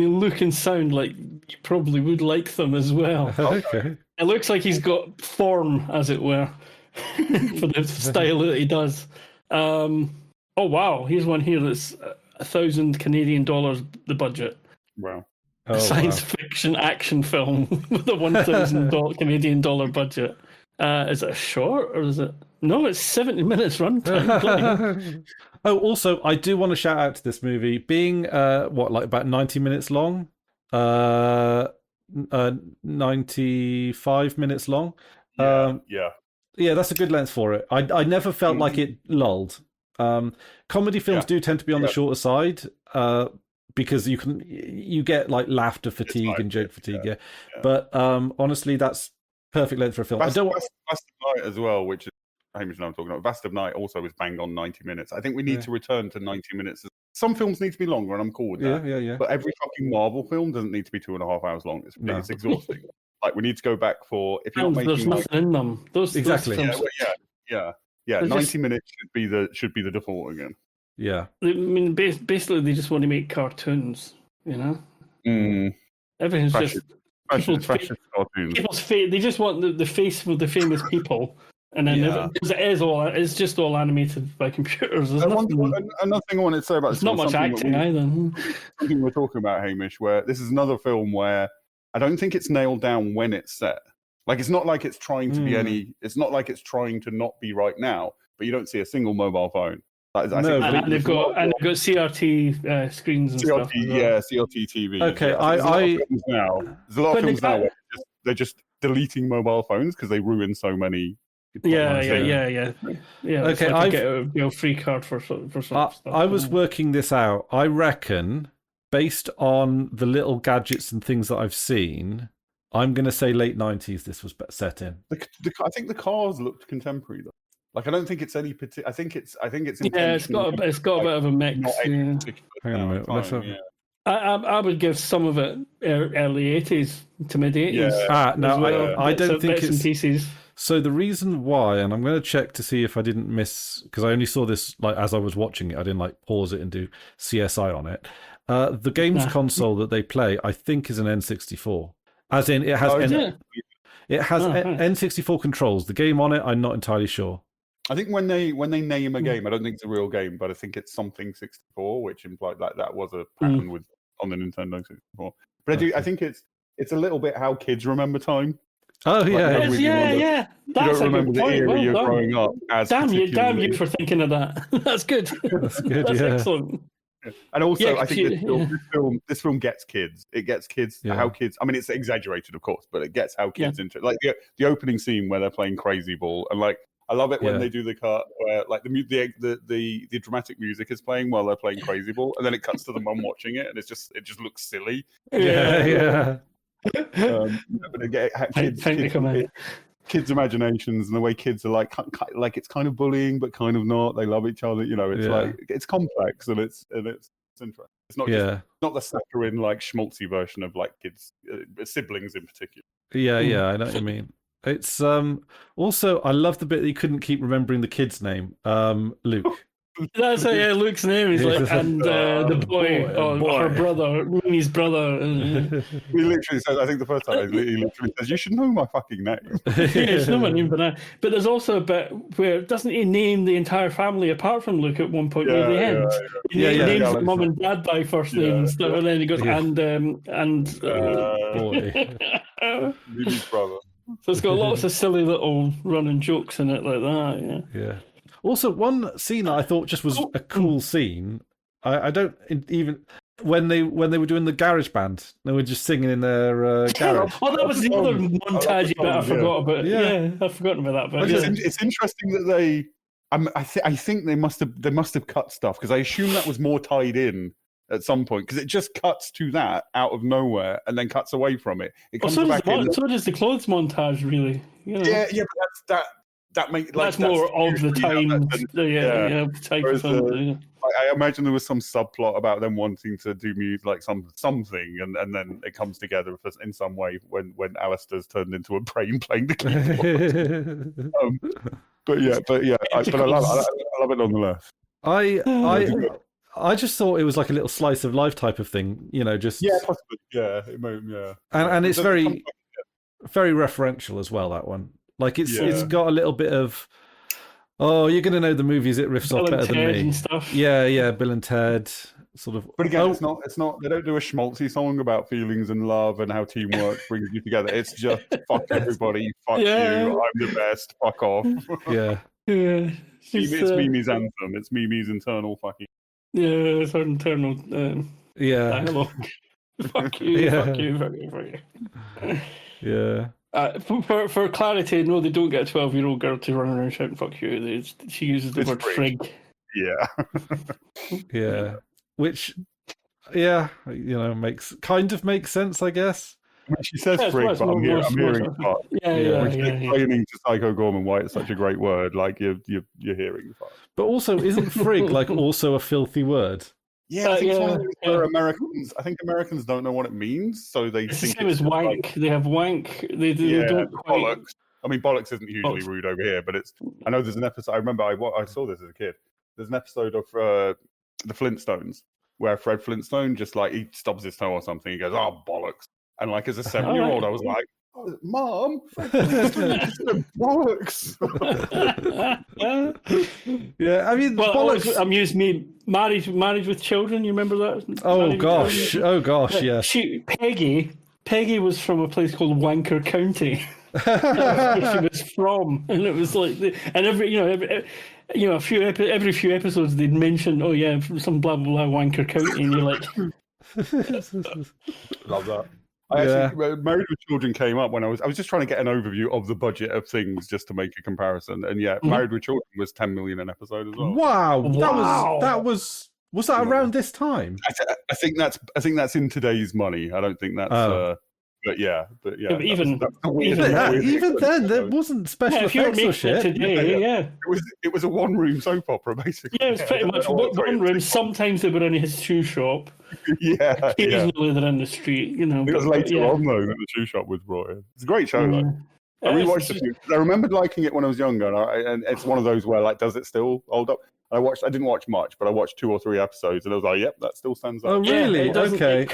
look and sound like you probably would like them as well. Okay. It looks like he's got form, as it were, for the style that he does. Oh wow, here's one here that's 1,000 Canadian dollars the budget. Wow. A science fiction action film with a 1,000 Canadian dollar budget. Is it a short, or is it? No, it's 70 minutes runtime. Also, I do want to shout out to this movie being about 90 minutes long. 95 minutes long. Yeah, that's a good length for it. I never felt like it lulled. Comedy films do tend to be on the shorter side, because you get like laughter fatigue and joke fatigue. Yeah. But honestly, that's perfect length for a film. Vast of Night as well, which is Hamish and I'm talking about. Vast of Night also is bang on 90 minutes. I think we need to return to 90 minutes. Some films need to be longer, and I'm cool with that. Yeah. But every fucking Marvel film doesn't need to be 2.5 hours long. It's exhausting. Like, we need to go back for, if you're not making, there's nothing in them. Exactly. Those films, yeah. 90 minutes should be the default again. Yeah. I mean, basically, they just want to make cartoons. You know, everything's just cartoons. people's face. They just want the face of the famous people. And then because it's just all animated by computers. Another thing I wanted to say about this, it's not much acting either. Something we're talking about, Hamish, where this is another film where I don't think it's nailed down when it's set. Like, it's not like it's trying to be any. It's not like it's trying to not be right now. But you don't see a single mobile phone. And they've got CRT screens and stuff. CRT TV. Okay, there's a lot of films now where they're just deleting mobile phones because they ruin so many. Yeah. Okay, I get a free card for some stuff. I was working this out. I reckon, based on the little gadgets and things that I've seen, I'm going to say late 90s. This was set in. I think the cars looked contemporary though. Like, I don't think it's any particular. I think it's. It's got a bit of a mix. Hang on a minute. I would give some of it early 80s to mid 80s. No, I don't think it's pieces. So the reason why, and I'm going to check to see if I didn't miss, because I only saw this like as I was watching it. I didn't like pause it and do CSI on it. The games console that they play, I think, is an N64. As in, it has N64 controls. The game on it, I'm not entirely sure. I think when they name a game, I don't think it's a real game, but I think it's something 64, which implied that was a pattern on the Nintendo 64. But I think it's a little bit how kids remember time. Oh yeah, yeah. That's you don't remember the era you're growing up as. Damn you for thinking of that. That's good. That's good. That's excellent. And also, I think this film gets kids. It gets kids how kids. I mean, it's exaggerated, of course, but it gets how kids into it. Like the opening scene where they're playing Crazy Ball, and like I love it when they do the cut where like the dramatic music is playing while they're playing Crazy Ball, and then it cuts to the mum watching it, and it just looks silly. Yeah. But again, kids' imaginations and the way kids are like it's kind of bullying but kind of not. They love each other, you know. It's like it's complex and it's interesting. It's not just not the saccharine like schmaltzy version of like kids siblings in particular. Yeah, I know what you mean. It's also I love the bit that you couldn't keep remembering the kid's name, Luke. That's Luke's name is like, and the boy, her brother, Mimi's brother. He literally says, I think the first time he literally says, "You should know my fucking name." It's not my name, but there's also a bit where doesn't he name the entire family apart from Luke at one point near the end? He names mum and dad by first name and stuff, and then he goes and boy, Mimi's brother. So it's got lots of silly little running jokes in it like that. Yeah. Also, one scene that I thought just was a cool scene. I don't even when they were doing the garage band, they were just singing in their garage. That was the other montage bit I forgot about. Yeah, I've forgotten about that. But it's interesting that they. I think they must have cut stuff because I assume that was more tied in at some point because it just cuts to that out of nowhere and then cuts away from it. It comes back in. So does the clothes montage, really. You know? Yeah, but that makes that's more of the time. Type of film. I imagine there was some subplot about them wanting to do music, like something, and then it comes together in some way when Alistair's turned into a brain playing the keyboard. But I love it nonetheless. I just thought it was like a little slice of life type of thing, you know, just possibly, yeah. And it's very referential as well. That one. Like it's got a little bit of you're gonna know the movies it riffs off better than me. And stuff. Yeah, Bill and Ted sort of. But again, it's not. They don't do a schmaltzy song about feelings and love and how teamwork brings you together. It's just fuck everybody, fuck you. I'm the best. Fuck off. Yeah. It's Mimi's anthem. It's Mimi's internal fucking. Yeah, it's her internal. Dialogue. Fuck you. Fuck you. Yeah. For clarity, no, they don't get a 12-year-old girl to run around shouting "fuck you." She uses the word "frig." Yeah. Yeah. Which, yeah, makes sense, I guess. When she says frig, but I'm hearing fuck. Yeah. When she's explaining to Psycho Gorman why it's such a great word, like you're hearing fuck. But also, isn't frig like also a filthy word? Yeah, I think it's one of those where Americans. I think Americans don't know what it means, so they it's think the same as wank. Like, they have wank. They don't quite... bollocks. I mean, bollocks isn't usually rude over here, but it's. I know there's an episode. I remember I saw this as a kid. There's an episode of the Flintstones where Fred Flintstone just like he stubs his toe or something. He goes, "Oh bollocks!" And like as a 7-year-old, I was like, oh, "Mom, Fred Flintstone just said bollocks." Yeah, I mean, bollocks amused me. Married with children. You remember that? Oh gosh, yeah. Peggy was from a place called Wanker County. That's where she was from, and it was like, and every few episodes they'd mention, oh yeah, some blah blah blah Wanker County, and you're like, love that. Actually, Married with Children came up when I was just trying to get an overview of the budget of things just to make a comparison, and Married with Children was 10 million an episode as well. Wow. That was that around this time? I think that's in today's money. I don't think that's. But even then, there wasn't special effects or shit. Today, it was a one-room soap opera, basically. Yeah, it was pretty much one room. Sometimes they were in his shoe shop. Occasionally they're in the street. It was later on though that the shoe shop was brought in. It's a great show though. I rewatched a few. I remembered liking it when I was younger, and it's one of those where like, does it still hold up? I didn't watch much, but I watched 2 or 3 episodes, and I was like, yep, that still stands up. Oh really? Okay.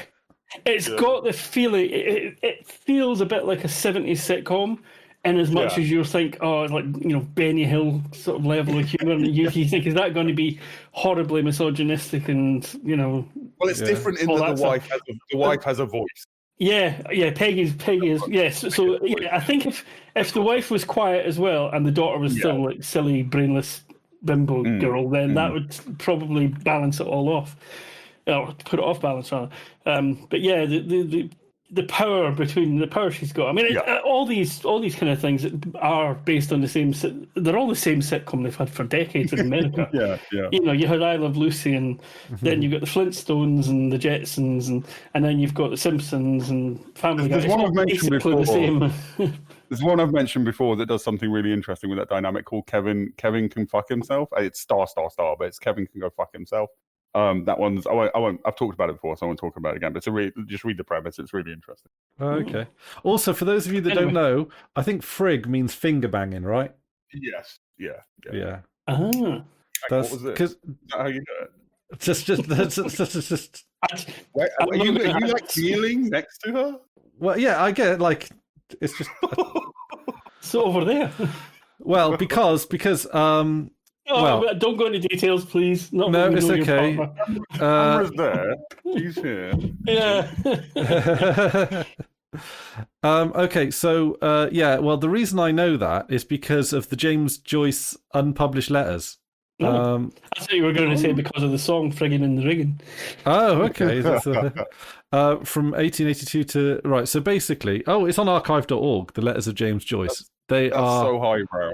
It's got the feeling. It feels a bit like a 70s sitcom, in as much as you think, oh, it's like Benny Hill sort of level of humor, and you think, is that going to be horribly misogynistic and Well, it's different in that the wife has a voice. Yeah, Peggy is yes. So I think if the wife was quiet as well, and the daughter was still like silly, brainless bimbo girl, then that would probably balance it all off. Or put it off balance rather. But yeah, the power she's got. I mean, all these kind of things are based on the same. They're all the same sitcom they've had for decades in America. You had I Love Lucy, and then you've got the Flintstones and the Jetsons, and then you've got the Simpsons and Family Guy. There's one I've mentioned before. The same. There's one I've mentioned before that does something really interesting with that dynamic called Kevin Can Fuck Himself. It's star, but it's Kevin Can Go Fuck Himself. That one's I won't. I've talked about it before, so I won't talk about it again. But just read the premise; it's really interesting. Okay. Also, for those of you that don't know, I think frig means finger banging, right? Yes. Yeah. Ah. What was it? Is that how you do it? Just. Wait, are you like kneeling next to her? Well, yeah, I get it. Like, it's just so over there. Well, because don't go into details, please. No, it's okay. Camera's there. He's here. Yeah. Okay, so well, the reason I know that is because of the James Joyce unpublished letters. I thought you were going to say because of the song "Friggin' in the Riggin'." Oh, okay. From 1882 to right. So basically, it's on archive.org. The letters of James Joyce. That's so highbrow.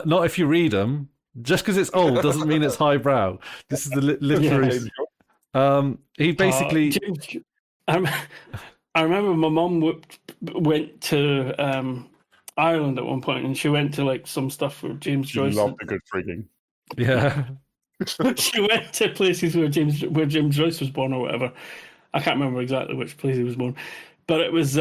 Not if you read them. Just because it's old doesn't mean it's highbrow. This is the literary. He basically. I remember my mum went to Ireland at one point, and she went to like some stuff with James Joyce. She loved a good frigging. Yeah. She went to places where James Joyce was born or whatever. I can't remember exactly which place he was born, but it was.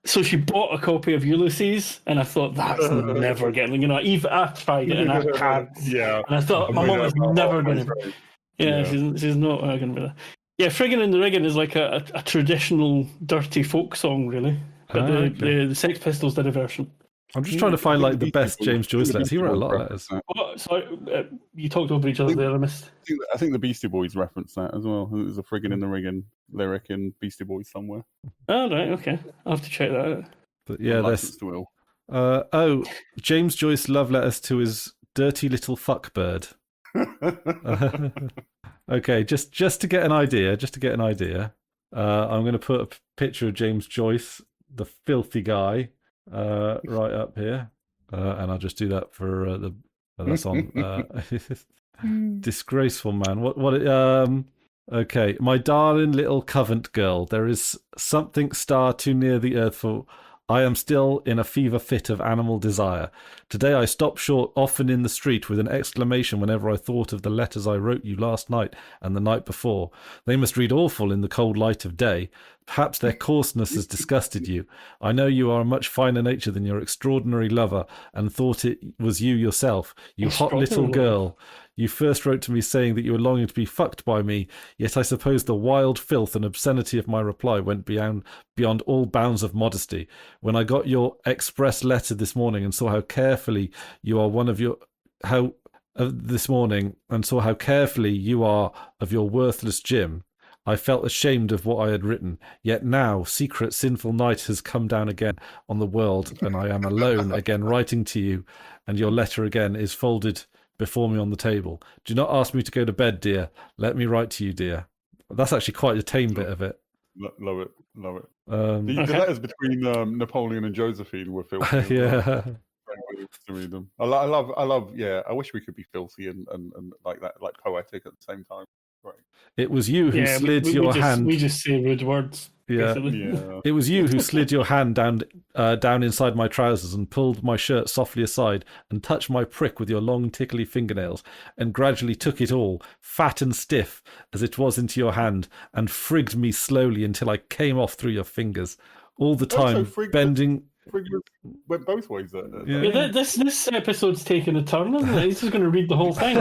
So she bought a copy of Ulysses, and I thought that's never getting. Even I tried it, and I can't. Yeah. And I thought my mum was never going to. Yeah, she's not going to be there. Yeah, Friggin' in the Riggin' is like a traditional dirty folk song, really. But the Sex Pistols did a version. I'm just trying to find like the best James Joyce letters. He wrote a lot of letters. Sorry, you talked over each other there. I missed. I think the Beastie Boys referenced that as well. There's a friggin' in the riggin' lyric in Beastie Boys somewhere. Oh right, okay. I'll have to check that out. But yeah, there's James Joyce love letters to his dirty little fuckbird. Okay, just to get an idea. I'm going to put a picture of James Joyce, the filthy guy. Right up here, and I'll just do that for that's on. Disgraceful, man. Okay. My darling little Covent girl, there is something star too near the earth for. I am still in a fever fit of animal desire. Today I stopped short often in the street with an exclamation whenever I thought of the letters I wrote you last night and the night before. They must read awful in the cold light of day. Perhaps their coarseness has disgusted you. I know you are a much finer nature than your extraordinary lover, and thought it was you yourself, you hot little girl. You first wrote to me saying that you were longing to be fucked by me, yet I suppose the wild filth and obscenity of my reply went beyond all bounds of modesty. When I got your express letter this morning and saw how carefully you are this morning and saw how carefully you are of your worthless Jim, I felt ashamed of what I had written. Yet now, secret sinful night has come down again on the world, and I am alone again writing to you, and your letter again is folded before me on the table. Do not ask me to go to bed, dear. Let me write to you, dear. That's actually quite a tame bit of it. Love it. The letters between Napoleon and Josephine were filthy. Yeah. To read them. I love. Yeah, I wish we could be filthy and like that, like poetic at the same time. Right. It was you who slid your hand. We just say rude words. Yeah. It was you who slid your hand down inside my trousers and pulled my shirt softly aside and touched my prick with your long tickly fingernails and gradually took it all, fat and stiff as it was, into your hand and frigged me slowly until I came off through your fingers. All the time bending. Went both ways. This episode's taking a turn, isn't it? He's just going to read the whole thing.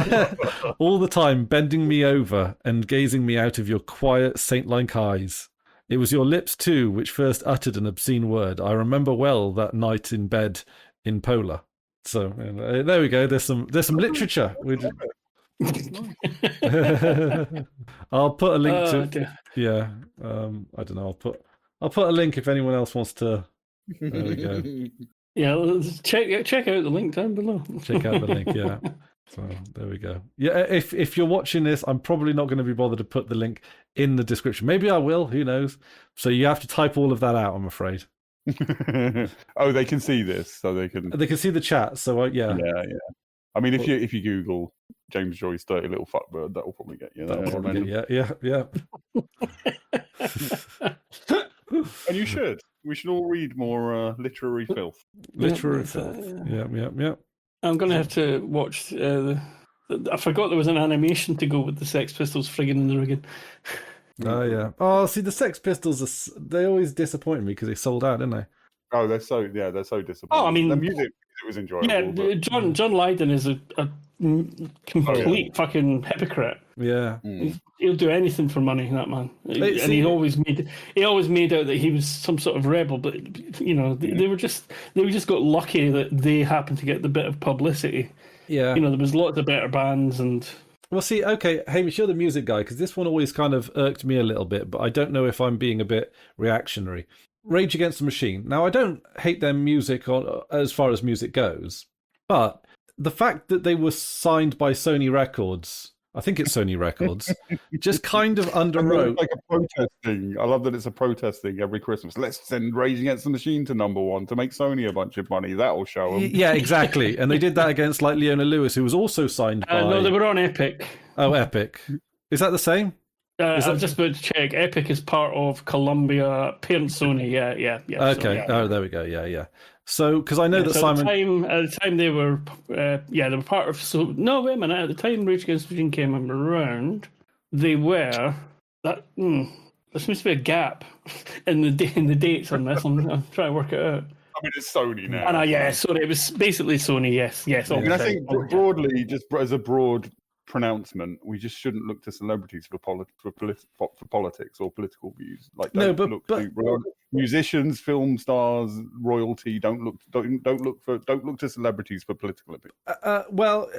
All the time bending me over and gazing me out of your quiet saint-like eyes. It was your lips too which first uttered an obscene word. I remember well that night in bed in Pola. So there we go. There's some literature. I'll put a link to. Yeah. I don't know. I'll put a link if anyone else wants to. There we go. Yeah, check out the link down below. Check out the link, yeah. So there we go. Yeah, if you're watching this, I'm probably not going to be bothered to put the link in the description. Maybe I will, who knows? So you have to type all of that out, I'm afraid. Oh, they can see this, so they can see the chat. So yeah. I mean, if you Google James Joyce dirty little fuckbird, that will probably get you. Yeah. And you should. We should all read more literary filth. Literary filth. Yeah. I'm going to have to watch. I forgot there was an animation to go with the Sex Pistols frigging in the rigging. Oh yeah. Oh, see, the Sex Pistols they always disappoint me because they sold out, didn't they? Oh, they're so disappointing. Oh, I mean, the music was enjoyable. Yeah, but... John Lydon is a complete fucking hypocrite. Yeah, he'll do anything for money, that man. And he always made out that he was some sort of rebel, but they just got lucky that they happened to get the bit of publicity. Yeah, there was lots of better bands and. Well, see, okay, Hamish, you're the music guy, because this one always kind of irked me a little bit, but I don't know if I'm being a bit reactionary. Rage Against the Machine. Now, I don't hate their music as far as music goes, but the fact that they were signed by Sony Records, I think it's Sony Records, just kind of underwrote. It's like a protest thing. I love that it's a protest thing every Christmas. Let's send Rage Against the Machine to #1 to make Sony a bunch of money. That'll show them. Yeah, exactly. And they did that against like Leona Lewis, who was also signed by. No, they were on Epic. Oh, Epic. Is that the same? I'm just about to check. Epic is part of Columbia, parent Sony. Yeah. Okay. So, yeah. Oh, there we go. Yeah. So, because I know that Simon. At the time they were, they were part of. So no, wait a minute. At the time Rage Against the Machine came around, they were that. There seems to be a gap in the dates on this. I'm trying to work it out. I mean, it's Sony now. Sorry, it was basically Sony. Yes. I mean, I think broadly, just as a broad pronouncement, we just shouldn't look to celebrities for politics or political views. Like, look to musicians, film stars, royalty. Don't look to celebrities for political opinion. Well,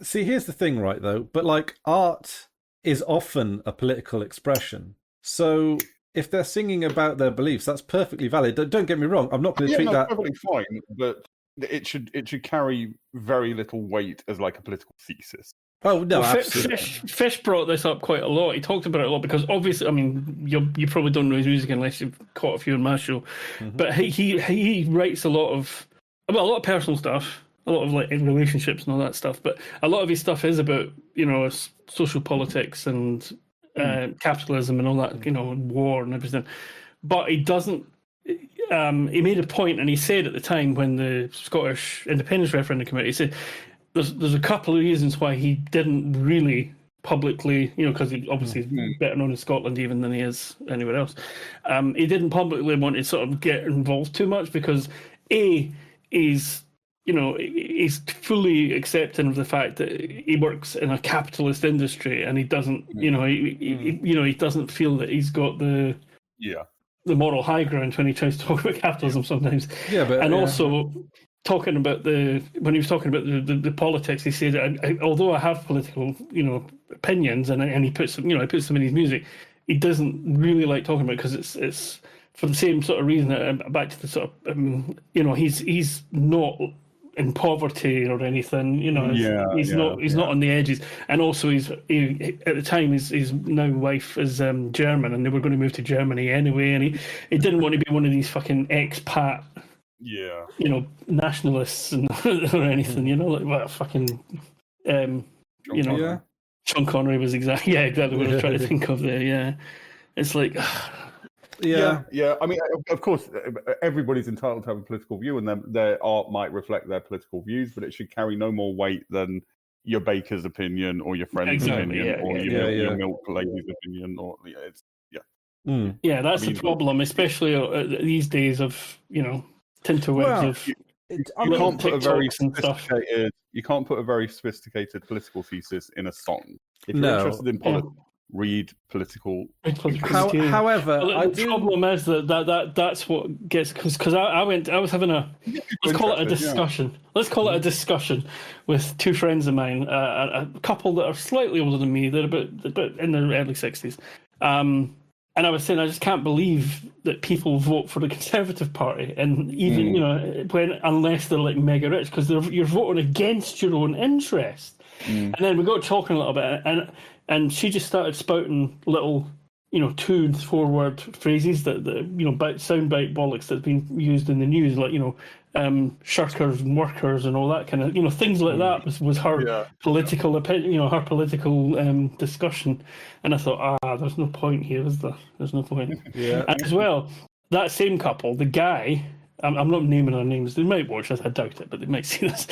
see, here's the thing, right? Though, but like art is often a political expression. So if they're singing about their beliefs, that's perfectly valid. Don't get me wrong. I'm not going to treat that perfectly fine, but it should carry very little weight as like a political thesis. Oh no! Fish brought this up quite a lot. He talked about it a lot because obviously, I mean, you probably don't know his music unless you've caught a few in my show. Mm-hmm. But he writes a lot of personal stuff, a lot of like in relationships and all that stuff. But a lot of his stuff is about social politics and capitalism and all that, war and everything. But he doesn't. He made a point, and he said at the time when the Scottish independence referendum came out, he said there's a couple of reasons why he didn't really publicly, because he obviously is better known in Scotland even than he is anywhere else. He didn't publicly want to sort of get involved too much because he's fully accepting of the fact that he works in a capitalist industry, and he doesn't, he doesn't feel that he's got the moral high ground when he tries to talk about capitalism sometimes. Yeah, but also talking about when he was talking about the politics, he said, although I have political, opinions, and he puts them, he puts them in his music, he doesn't really like talking about it because it's for the same sort of reason. Back to the sort of, he's not in poverty or anything, he's not on the edges, and also at the time his now wife is German, and they were going to move to Germany anyway, and he didn't want to be one of these fucking expat nationalists or anything, like what fucking Sean Connery was exactly what I was trying to think of there. Yeah, it's like Yeah. I mean, of course, everybody's entitled to have a political view, and their art might reflect their political views, but it should carry no more weight than your baker's opinion or your friend's opinion or your milk lady's opinion. Or that's the problem, especially these days of tinterwebs of. You can't put a very sophisticated political thesis in a song. If you're interested in politics, read political. However, the problem is that's what gets because I was having let's call it a discussion. Let's call it a discussion with two friends of mine, a couple that are slightly older than me. They're about in their early 60s. And I was saying, I just can't believe that people vote for the Conservative Party, and even unless they're like mega rich, because you're voting against your own interest. And then we got talking a little bit, and she just started spouting little, 2 and 4 word phrases that soundbite bollocks that's been used in the news, like shirkers and workers and all that kind of things like that was her political opinion, her political discussion. And I thought, there's no point here, is there? There's no point. Yeah. And as well, that same couple, the guy, I'm not naming their names. They might watch this. I doubt it, but they might see this.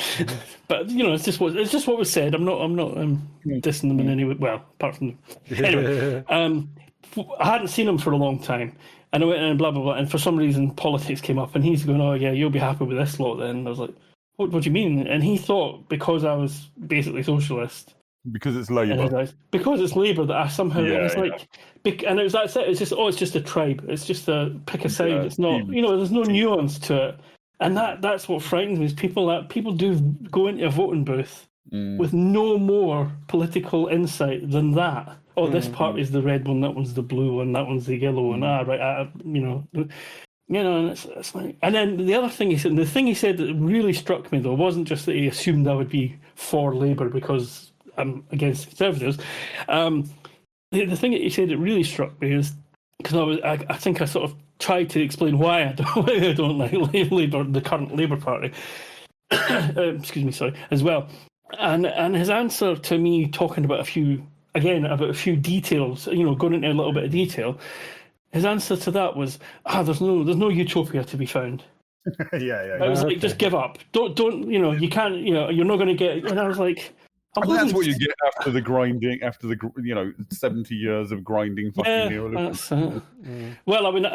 But it's just what was said. I'm not dissing them in any way. Well, apart from anyway, I hadn't seen him for a long time, and I went in and blah blah blah. And for some reason, politics came up, and he's going, "Oh yeah, you'll be happy with this lot." Then and I was like, "What do you mean?" And he thought because I was basically socialist. Because it's Labour. Because it's Labour that I somehow it was and it was that's it. It's just a tribe. It's just a pick a side. It's not there's no nuance to it, and that's what frightens me is people do go into a voting booth with no more political insight than that. Oh, this party's the red one, that one's the blue one, that one's the yellow one. And it's like. And then the other thing he said, and the thing he said that really struck me though, wasn't just that he assumed I would be for Labour because I'm against Conservatives. The thing that he said that really struck me is because I think I sort of tried to explain why I don't like Labour, the current Labour Party. Excuse me, sorry, as well. And his answer to me talking about a few details, going into a little bit of detail, his answer to that was, there's no utopia to be found. I was like, just give up. Don't you can't, you're not going to get. And I was like, that's what you get after the grinding, 70 years of grinding fucking neoliberalism. Well, I mean,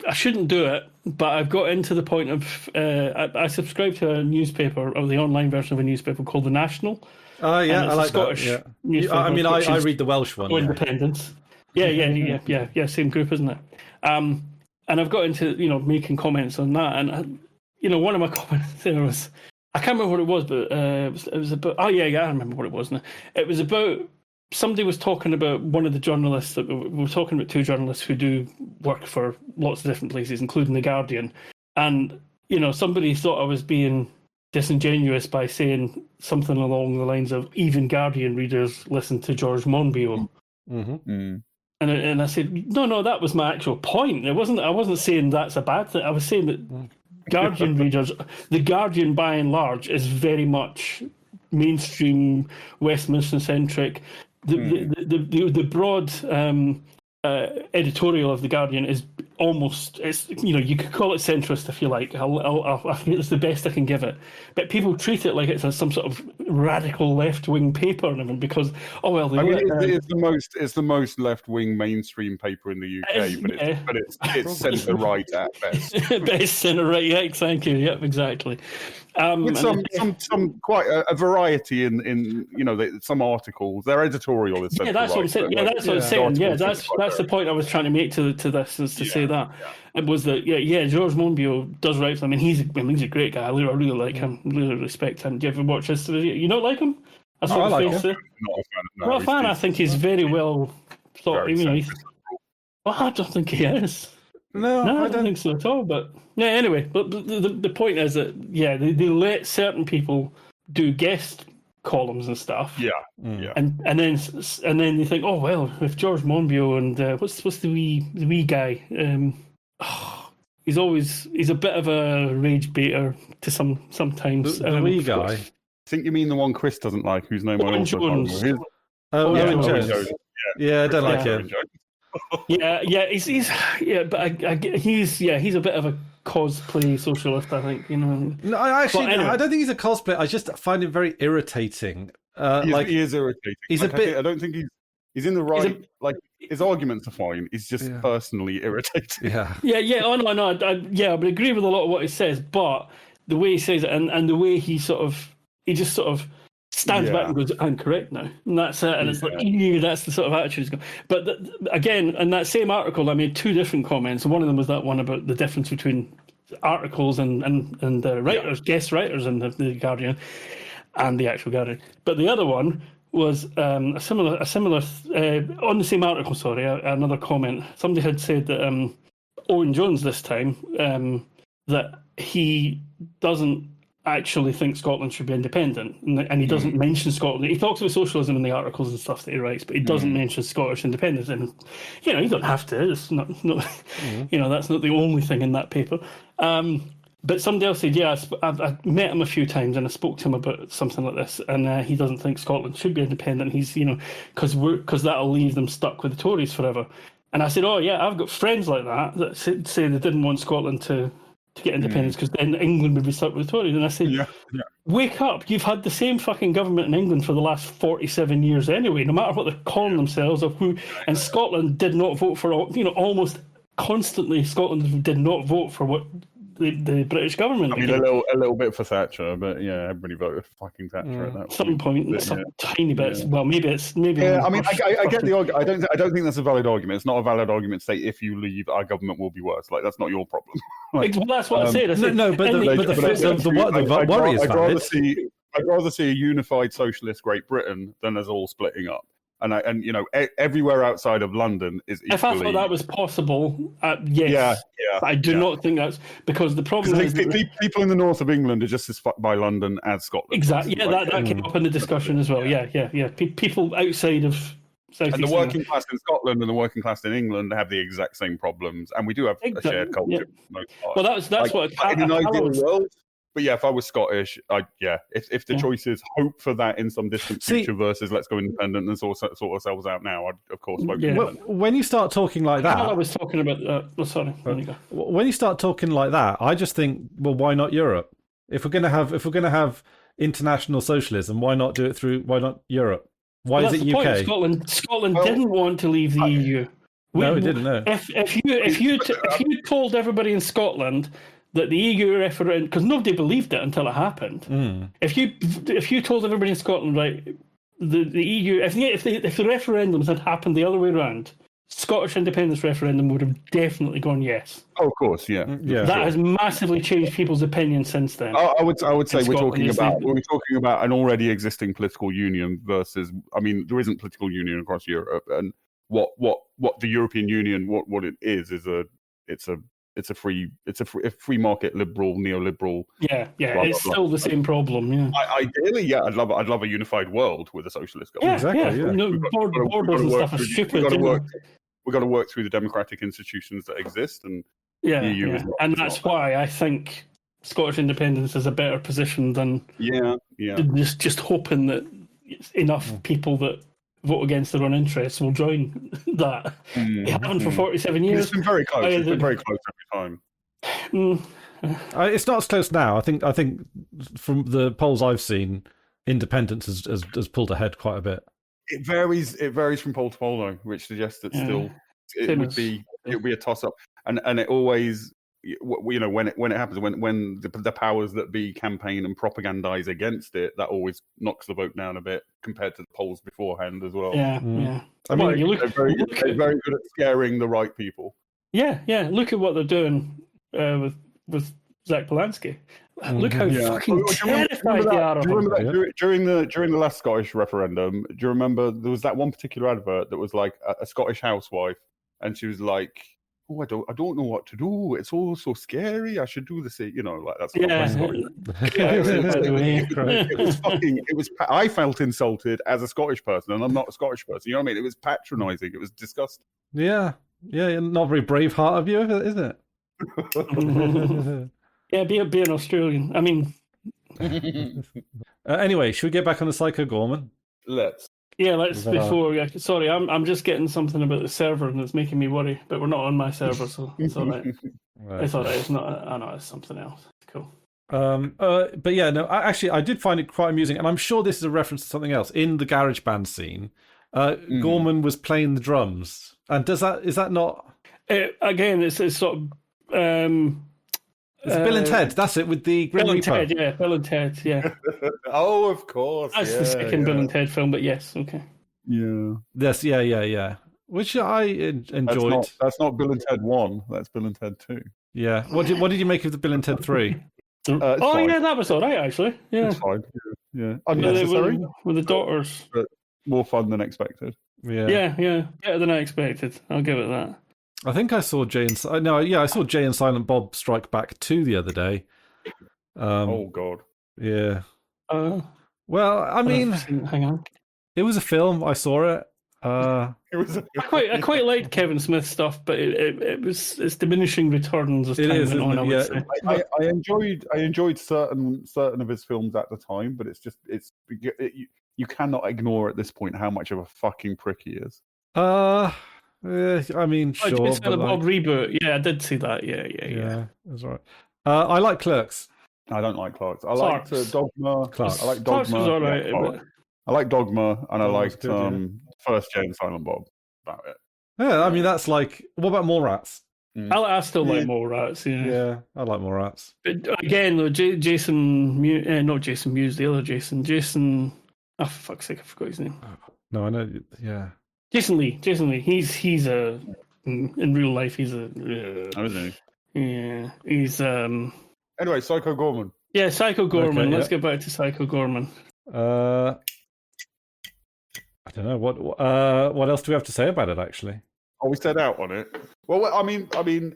I shouldn't do it, but I've got into the point of I subscribe to a newspaper, or the online version of a newspaper called The National. Oh yeah, I like Scottish that. Yeah. I mean, I read the Welsh one. Independence. Yeah. Same group, isn't it? And I've got into making comments on that, and one of my comments there was. I can't remember what it was, but it was about. Oh yeah, I remember what it was now. It was about somebody was talking about one of the journalists. We were talking about 2 journalists who do work for lots of different places, including the Guardian. And somebody thought I was being disingenuous by saying something along the lines of even Guardian readers listen to George Monbiot. Mm-hmm. And I said no, that was my actual point. I wasn't saying that's a bad thing. I was saying that. Guardian readers, the Guardian by and large is very much mainstream Westminster centric. The broad editorial of the Guardian is almost, you could call it centrist if you like. It's the best I can give it, but people treat it like it's some sort of radical left-wing paper and everything because it's the most left-wing mainstream paper in the UK, but it's centre right at best. Best centre right, yeah, thank you, yep, exactly. With some quite a variety in some articles. Their editorial is centre that's right. What I'm saying. Yeah, that's what I'm saying. Yeah, that's the point I was trying to make to this, is to say that it was that George Monbiot does write for them. He's a great guy. I really like him. Really respect him. Do you ever watch his? You don't like him? I like him. Not a fan. I think he's very well thought. I don't think he is. No, I don't think so at all. But anyway, but the point is that they let certain people do guest columns and stuff. And then they think, oh well, if George Monbiot and what's the wee guy? He's a bit of a rage baiter to sometimes. The wee guy. I think you mean the one Chris doesn't like, whose name I also can't remember. Owen Jones. Yeah, I don't like him. He's a bit of a cosplay socialist, I think. No, I don't think he's a cosplay. I just find him very irritating. He is irritating. He's a bit. I don't think he's in the right. His arguments are fine. He's just personally irritating. Yeah. Oh no. I would agree with a lot of what he says, but the way he says it and the way he just sort of stands back and goes, I'm correct now. And that's it. And it's like, that's the sort of attitude he's got. But again, in that same article, I made two different comments. One of them was that one about the difference between articles and writers, guest writers in the Guardian and the actual Guardian. But the other one was a similar on the same article, another comment. Somebody had said that Owen Jones this time, that he doesn't actually think Scotland should be independent, and he doesn't mention Scotland. He talks about socialism in the articles and stuff that he writes, but he doesn't mention Scottish independence. And you don't have to. It's not that's not the only thing in that paper. But somebody else said, I've met him a few times and I spoke to him about something like this, and he doesn't think Scotland should be independent. He's because that'll leave them stuck with the Tories forever. And I said, I've got friends like that say they didn't want Scotland to get independence because then England would be stuck with the Tories. And I said, wake up, you've had the same fucking government in England for the last 47 years anyway, no matter what they're calling themselves, and Scotland did not vote for, almost constantly Scotland did not vote for what the British government. I mean, a little bit for Thatcher, but everybody voted for fucking Thatcher at that point. Some point, some tiny bits. Well, maybe. Yeah, I mean, I get the argument. I don't think that's a valid argument. It's not a valid argument to say if you leave, our government will be worse. Like, that's not your problem. Well, that's what I said. But the worry is valid. I'd rather see a unified socialist Great Britain than us all splitting up. And everywhere outside of London is equally... If I thought that was possible, yes. I do not think that's... Because the problem is... People in the north of England are just as fucked by London as Scotland. Exactly. Yeah, that came up in the discussion as well. Yeah. People outside of... And the working class in Scotland and the working class in England have the exact same problems. And we do have a shared culture. Yeah. Well, that's what... In an ideal world... But if I was Scottish, if the choice is hope for that in some distant future versus let's go independent and sort ourselves out now, I'd of course vote independent. When you start talking like that, I was talking about. Sorry. When you start talking like that, I just think, well, why not Europe? If we're going to have international socialism, why not do it through? Why not Europe? Why is it UK? Scotland didn't want to leave the EU. No, it didn't. No. If you told everybody in Scotland that the EU referendum, because nobody believed it until it happened. If you told everybody in Scotland, right, the EU, if the referendums had happened the other way around, Scottish independence referendum would have definitely gone yes. Oh, of course, yeah. That has massively changed people's opinion since then. I would say we're talking about an already existing political union versus, I mean, there isn't political union across Europe, and what the European Union, what it is it's a free market liberal neoliberal. It's still the same problem. Yeah. Ideally, I'd love a unified world with a socialist government. Borders and stuff are stupid. We've got to work through the democratic institutions that exist, and the EU is not. And that's why I think Scottish independence is a better position than just hoping that enough people that vote against their own interests will join that. They haven't for 47 years. It's been very close. It's been very close every time. It's not as close now. I think from the polls I've seen, independence has pulled ahead quite a bit. It varies from poll to poll, though, which suggests that it would be a toss up, and it always, when it happens, when the powers that be campaign and propagandize against it, that always knocks the vote down a bit compared to the polls beforehand as well. Yeah. I mean, they're very good at scaring the right people. Yeah. Look at what they're doing with Zach Polanski. Look how fucking terrified they are of him. During the last Scottish referendum, do you remember there was that one particular advert that was like a Scottish housewife, and she was like, "Oh, I don't know what to do. It's all so scary. I should do this." Like that's it was. I felt insulted as a Scottish person, and I'm not a Scottish person. You know what I mean? It was patronising. It was disgusting. Yeah, not very brave heart of you, is it? Yeah, be an Australian. I mean, anyway, should we get back on the Psycho Goreman? Let's. Yeah, let's. Sorry, I'm just getting something about the server and it's making me worry. But we're not on my server, so it's all right. It's all right. It's not. I know it's something else. Cool. But yeah, no. I did find it quite amusing, and I'm sure this is a reference to something else in the garage band scene. Goreman was playing the drums, and is that not? Again, it's sort of. It's Bill and Ted. That's it, with the Grim Reaper. Bill and Ted. Yeah. Oh, of course. That's the second Bill and Ted film, but yes, okay. Yeah. Yes. Yeah. Which I enjoyed. That's not Bill and Ted 1. That's Bill and Ted 2. Yeah. What did you make of the Bill and Ted 3? Fine. Yeah, that was all right actually. Yeah. It's fine. Yeah. Unnecessary with the daughters, but more fun than expected. Yeah. Better than I expected. I'll give it that. I think I saw Jay and Silent Bob Strike Back 2 the other day. Oh God. Yeah. Well, I mean, hang on. It was a film. I saw it. I quite liked Kevin Smith stuff, but it's diminishing returns as time went on. I would say. I enjoyed certain of his films at the time, but you cannot ignore at this point how much of a fucking prick he is. I mean, sure. The Bob reboot. Yeah, I did see that. Yeah. That's right. I like Clerks. I don't like Clerks. I liked Dogma. Clerks. I like Dogma. Clerks was all right. I like Dogma, and I liked first Jay and Silent Bob. About it. Yeah, I mean that's like. What about Mallrats? I still like Mallrats. Yeah, I like Mallrats. But again, though, not Jason Mewes, the other Jason. Oh, for fuck's sake, I forgot his name. No, I know. Yeah. Jason Lee. He's a in real life. He's a. Oh, isn't he? Yeah, he's Anyway, Psycho Goreman. Yeah, Psycho Goreman. Okay, Let's get back to Psycho Goreman. I don't know what else do we have to say about it. Actually, we set out on it. Well, I mean,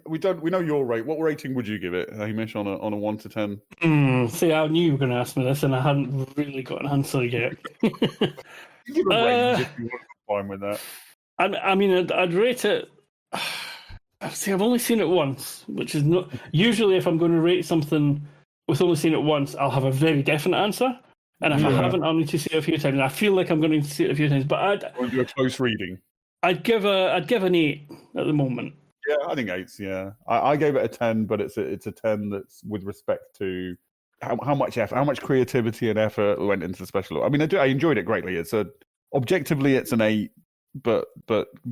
we know your rate. What rating would you give it, Hamish, on a 1 to 10? See, I knew you were going to ask me this, and I hadn't really got an answer yet. Give a range if you want. Fine with that. I mean, I'd rate it. See, I've only seen it once, which is not usually if I'm going to rate something with only seen it once, I'll have a very definite answer, and if I haven't, I'll need to see it a few times. And I feel like I'm going to need to see it a few times, but I'd do a close reading. I'd give an 8 at the moment. Yeah, I think 8's. Yeah, I gave it a 10, but it's a 10 that's with respect to how much effort, how much creativity and effort went into the special. I mean, I enjoyed it greatly. Objectively, it's an 8, but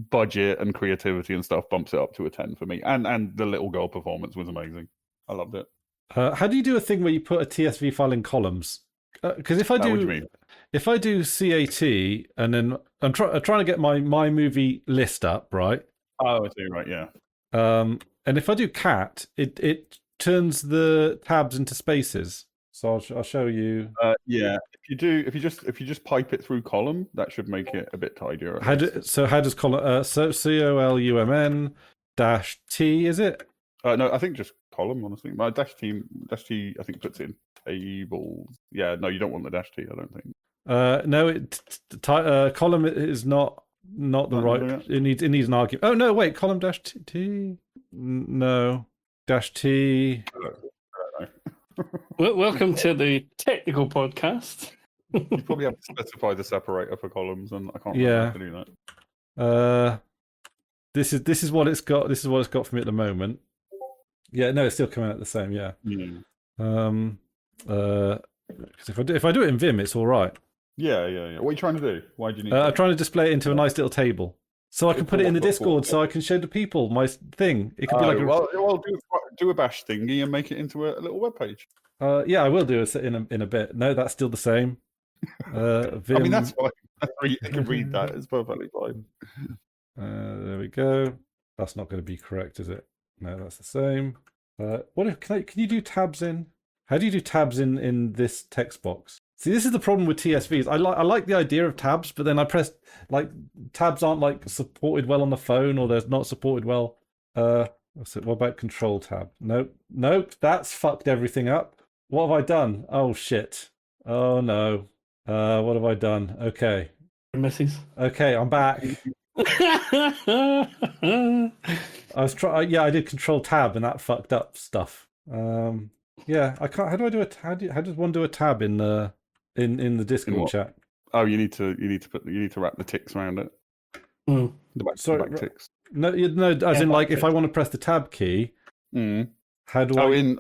budget and creativity and stuff bumps it up to a 10 for me. And the little girl performance was amazing. I loved it. How do you do a thing where you put a TSV file in columns? Because if I do, what do you mean? If I do CAT and then I'm trying to get my movie list up, right? Oh, I see. Right, yeah. And if I do cat, it turns the tabs into spaces. So I'll show you. Yeah, if you just pipe it through column, that should make it a bit tidier. How does column? So COLUMN -T is it? No, I think just column. Honestly, my -T I think puts it in tables. Yeah, no, you don't want the -T. I don't think. No, column is not the right. It needs an argument. Oh no, wait, column -T. No -T. welcome to the technical podcast. You probably have to specify the separator for columns, and I can't remember how to do that. This is what it's got. This is what it's got for me at the moment. Yeah, no, it's still coming out the same. Yeah. Because if I do it in Vim, it's all right. Yeah. What are you trying to do? Why do you need? I'm trying to display it into a nice little table, so I can put it in the Discord, so I can show the people my thing. It could be like do a bash thingy and make it into a little web page. Yeah, I will do it in a bit. No, that's still the same. Vim... I mean, that's fine. I can read that. It's perfectly fine. There we go. That's not going to be correct, is it? No, that's the same. Can you do tabs in? How do you do tabs in this text box? See, this is the problem with TSVs. I like the idea of tabs, but then I press tabs aren't supported well on the phone, or they're not supported well. What about control tab? Nope. That's fucked everything up. What have I done? Oh shit. Oh no. What have I done? Okay. Misses. Okay, I'm back. I was trying. Yeah, I did control tab, and that fucked up stuff. Yeah, I can't. How do I do it? How does one do a tab in the Discord chat? Oh, you need to wrap the ticks around it. The back ticks. No, as in if I want to press the tab key. How do I? It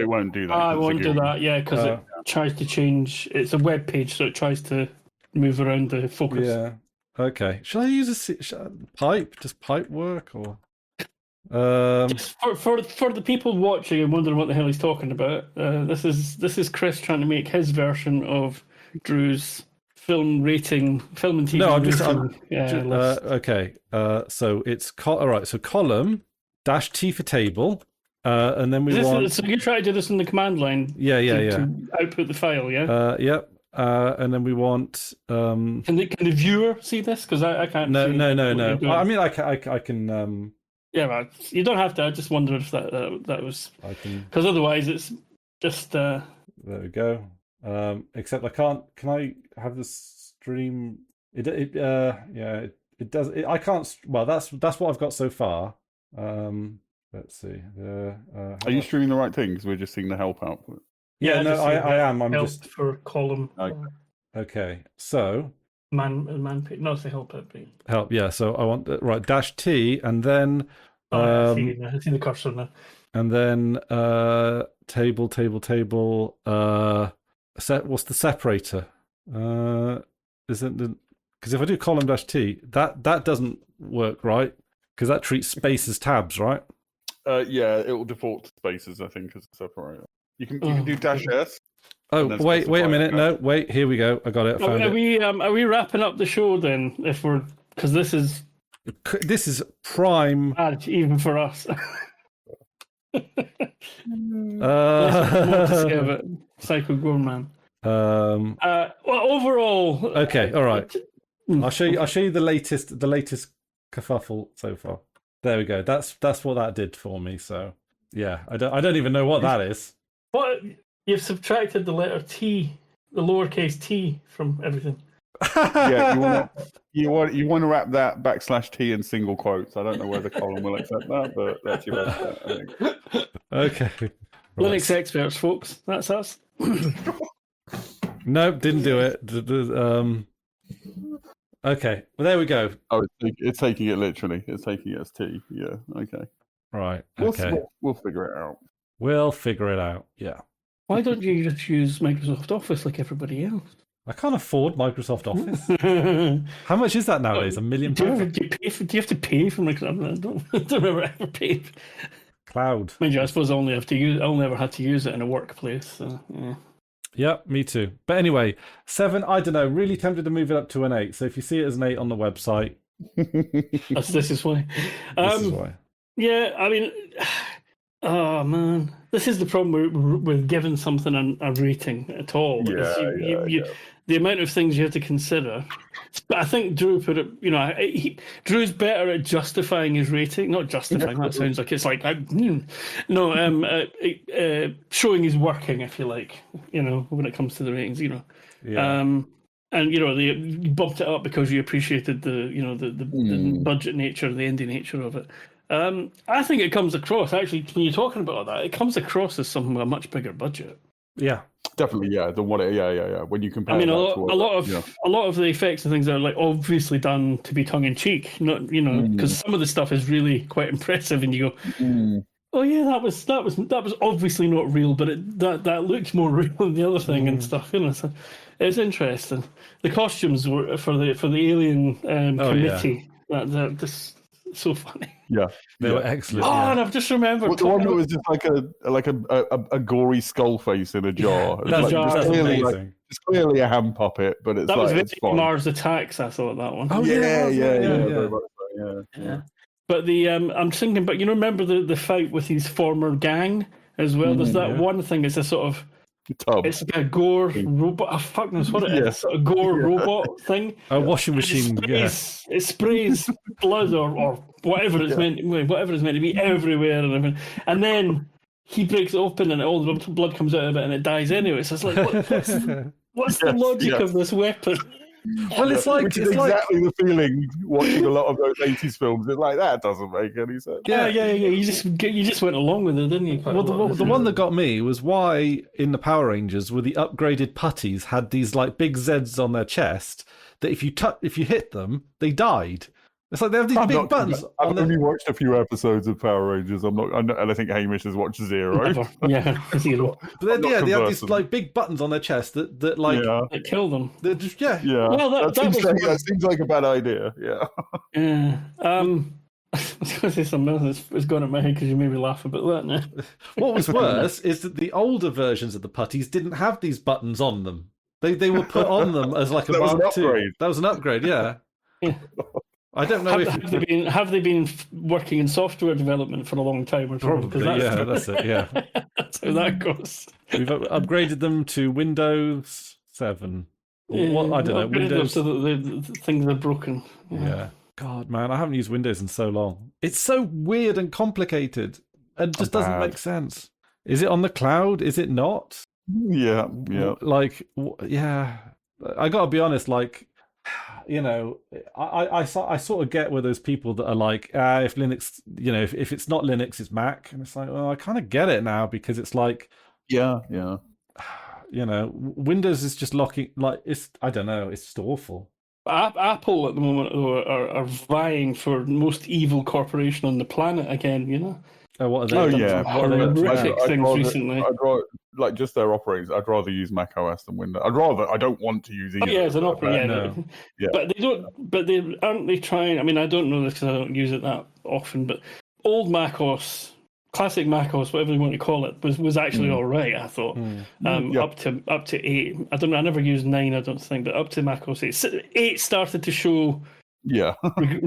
won't do that. I won't do that. Yeah, because it tries to change. It's a web page, so it tries to move around the focus. Yeah. Okay. Shall I use a pipe? Does pipe work or? Just for the people watching and wondering what the hell he's talking about, this is Chris trying to make his version of Drew's film and TV. No, okay. So it's all right. So column -T for table, and then we want. So you try to do this in the command line. Yeah. To output the file. Yeah. Yep. And then we want. Can the viewer see this? Because I can't. No. I mean, I can. Yeah, but you don't have to. I just wondered if that was. I can. Because otherwise, it's just. There we go. Except I can't. Can I have the stream? It does. I can't. Well, that's what I've got so far. Let's see. Are you streaming the right thing? Because we're just seeing the help output. Yeah, no, I am. I'm help just for column. Okay, so man page. No, it's the help page. Help, yeah. So I want -T, and then I see the cursor now. And then table. What's the separator? Isn't because if I do column-T, that doesn't work, right? Because that treats space as tabs, right? Yeah, it will default to spaces, I think, as a separator. You can do -S. Oh, wait a minute. No, wait. Here we go. I got it. Are we wrapping up the show then? Because this is prime, even for us. Psycho Goreman. Well, overall. Okay. All right. I'll show you the latest kerfuffle so far. There we go. That's what that did for me. So yeah, I don't even know what that is. What? You've subtracted the letter T, the lowercase t, from everything. Yeah, you want to wrap that /T in single quotes. I don't know whether column will accept that, but that's your best bet, I think. Okay. Right. Linux experts, folks. That's us. Nope, didn't do it. Okay, well there we go. Oh, it's taking it literally. It's taking it as T. Yeah. Okay. Right. Okay. We'll figure it out. We'll figure it out. Yeah. Why don't you just use Microsoft Office like everybody else? I can't afford Microsoft Office. How much is that nowadays? £1 million? Do you have to pay for Microsoft? I don't remember ever paid. Cloud. Mind you, I suppose I only ever had to use it in a workplace. So, yeah. Yep, me too. But anyway, 7. I don't know. Really tempted to move it up to an 8. So if you see it as an 8 on the website, this is why. This is why. Yeah, I mean. Oh man, this is the problem with giving something a rating at all. The amount of things you have to consider. But I think Drew put it. Drew's better at justifying his rating. Not justifying. That sounds like it's like showing his working, if you like. When it comes to the ratings. Yeah. And you bumped it up because you appreciated the budget nature, the indie nature of it. I think it comes across, actually, when you're talking about all that, it comes across as something with a much bigger budget. Yeah. Definitely, yeah. Yeah. When you compare, I mean, a that lot of the effects and things are like obviously done to be tongue in cheek, not because some of the stuff is really quite impressive, and you go, oh yeah, that was obviously not real, but that looks more real than the other thing and stuff. So it's interesting. The costumes were for the alien committee. Yeah. That just so funny. Yeah, they were excellent. Oh, and I've just remembered the one that was just like a gory skull face in a jar. That's amazing. Like, it's clearly a hand puppet, but it's that was it's fun. Mars Attacks. I thought that one. Oh yeah. But I'm thinking, but remember the fight with his former gang as well. There's that one thing. It's a sort of tub. It's like a gore robot. I fuck knows what it is. A gore robot thing. A washing machine. It sprays blood or whatever it's meant to be everywhere and everything. And then he breaks it open and all the blood comes out of it and it dies anyway. So it's like, what's the logic of this weapon? Well, it's exactly the feeling watching a lot of those 80s films. It's like, that doesn't make any sense. Yeah. You just went along with it, didn't you? Well, the one that got me was why in the Power Rangers, where the upgraded putties had these like big Zs on their chest that if you hit them, they died. It's like they have these big buttons. I've only watched a few episodes of Power Rangers. And I think Hamish has watched zero. Never. Yeah, zero. But then, they have these like big buttons on their chest that that kill them. Just, Well, that seems like a bad idea. Yeah. I was going to say something else that's gone in my head because you made me laugh about that now. What was worse is that the older versions of the putties didn't have these buttons on them. They were put on them as like a Mark II. That was an upgrade, yeah. I don't know have they been working in software development for a long time or something? Probably, that's it, yeah. That's how that goes. We've upgraded them to Windows 7. I don't know, Windows... So that the things are broken. Yeah. God, man, I haven't used Windows in so long. It's so weird and complicated and just doesn't make sense. Is it on the cloud? Is it not? Yeah. I got to be honest, I sort of get where those people that are like, if Linux, if it's not Linux, it's Mac. And it's like, well, I kind of get it now because it's like... Yeah. Windows is just locking, I don't know, it's just awful. Apple at the moment are vying for most evil corporation on the planet again, Oh, what are they? Horrific things recently. I'd rather, just their operators. I'd rather use Mac OS than Windows. I don't want to use either. As an operator. But they don't. But aren't they trying? I mean, I don't know this because I don't use it that often. But old Mac OS, classic Mac OS, whatever you want to call it, was actually all right. I thought up to 8. I don't know. I never used 9. I don't think, but up to Mac OS 8. 8 started to show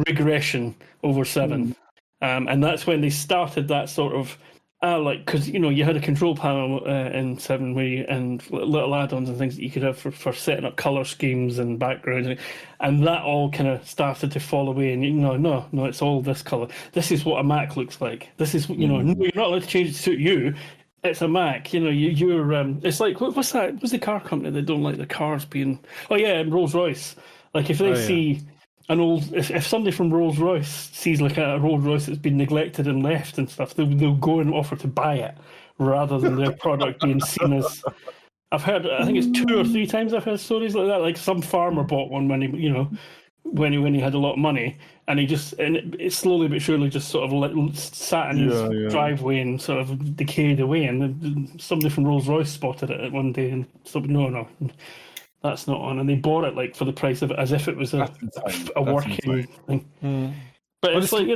regression over 7. And that's when they started that sort of, because, you had a control panel in 7 and little add-ons and things that you could have for setting up color schemes and backgrounds. And that all kind of started to fall away. And, no, it's all this color. This is what a Mac looks like. This is, no, you're not allowed to change it to suit you. It's a Mac. You're, it's like, what's that? What's the car company that don't like the cars being, Rolls-Royce. Like if they see... if somebody from Rolls-Royce sees like a Rolls-Royce that's been neglected and left and stuff, they'll go and offer to buy it rather than their product being seen as... I think it's 2 or 3 times I've heard stories like that. Like some farmer bought one when he had a lot of money, and it slowly but surely just sort of sat in his driveway and sort of decayed away. And somebody from Rolls-Royce spotted it one day and said, no. That's not on, and they bought it for the price of it, as if it was a working thing. But it's like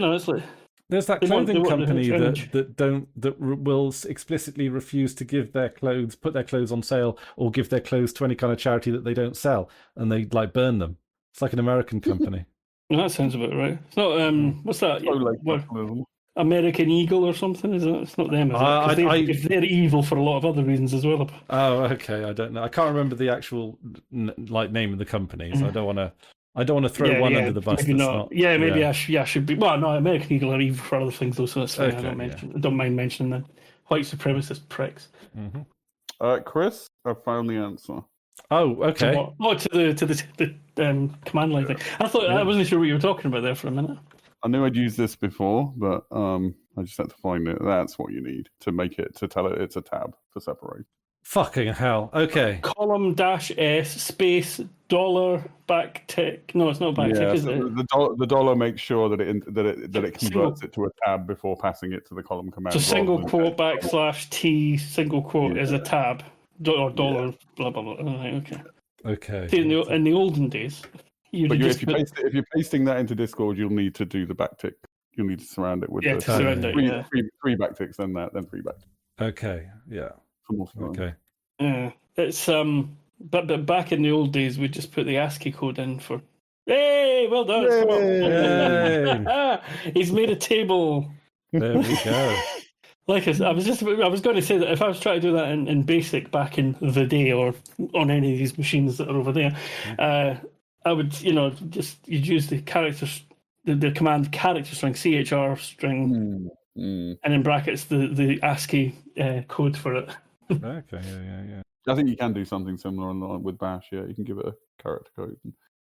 there's that clothing company that will explicitly refuse to give put their clothes on sale, or give their clothes to any kind of charity that they don't sell, and they burn them. It's like an American company. Well, that sounds about right. It's not what's that? American Eagle or something, isn't it? It's not them, is it? They're evil for a lot of other reasons as well. Oh, okay. I don't know. I can't remember the actual name of the company, so I don't want to throw one under the bus. Maybe not. Maybe I should be. Well, no, American Eagle are evil for other things, though, so that's fine. Okay, I don't mind mentioning them. White supremacist pricks. Mm-hmm. Chris, I found the answer. Oh, okay. To the command line thing. I wasn't sure what you were talking about there for a minute. I knew I'd used this before, but I just had to find it. That's what you need to make it, to tell it it's a tab for separate. Fucking hell. Okay. Column -S space dollar backtick. No, it's not backtick, is so it? the dollar makes sure that it converts it to a tab before passing it to the column command. So single quote /T single quote is a tab or dollar blah blah blah. Okay. Okay. See, in the olden days, if you're pasting that into Discord, you'll need to do the backtick. You'll need to surround it with three backticks, then three backticks. Okay. Yeah. Okay. Yeah. It's but back in the old days, we just put the ASCII code in for. Hey, well done! Yay. He's made a table. There we go. Like I was going to say that if I was trying to do that in BASIC back in the day or on any of these machines that are over there, I would you'd use the characters, the command character string CHR string, and in brackets the ASCII code for it. Okay, yeah. I think you can do something similar with Bash. Yeah, you can give it a character code.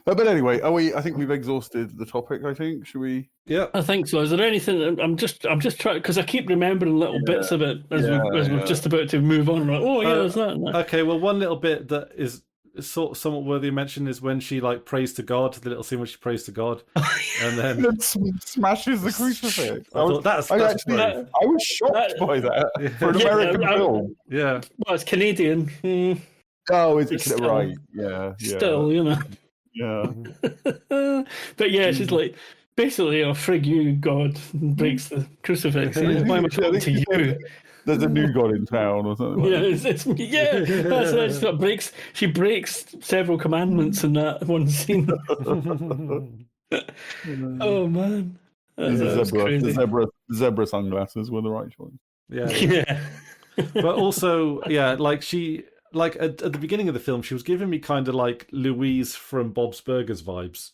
But anyway, I think we've exhausted the topic. I think. Should we? Yeah, I think so. Is there anything? I'm just trying because I keep remembering little bits of it as we're just about to move on. Like, there's that. Okay, well, one little bit that is somewhat worthy of mention is when she prays to God. The little scene where she prays to God, and then smashes the crucifix. I was shocked by that for an American film. Yeah, well, it's Canadian. Oh, is it still, right? Yeah. Still, Yeah. But yeah, she's like, basically, frig you, God, breaks the crucifix. Why am I talking to you? There's a new God in town or something. That's it. She breaks several commandments in that one scene. Oh man, the zebra sunglasses were the right choice. Yeah. But also, she. At the beginning of the film, she was giving me kind of like Louise from Bob's Burgers vibes.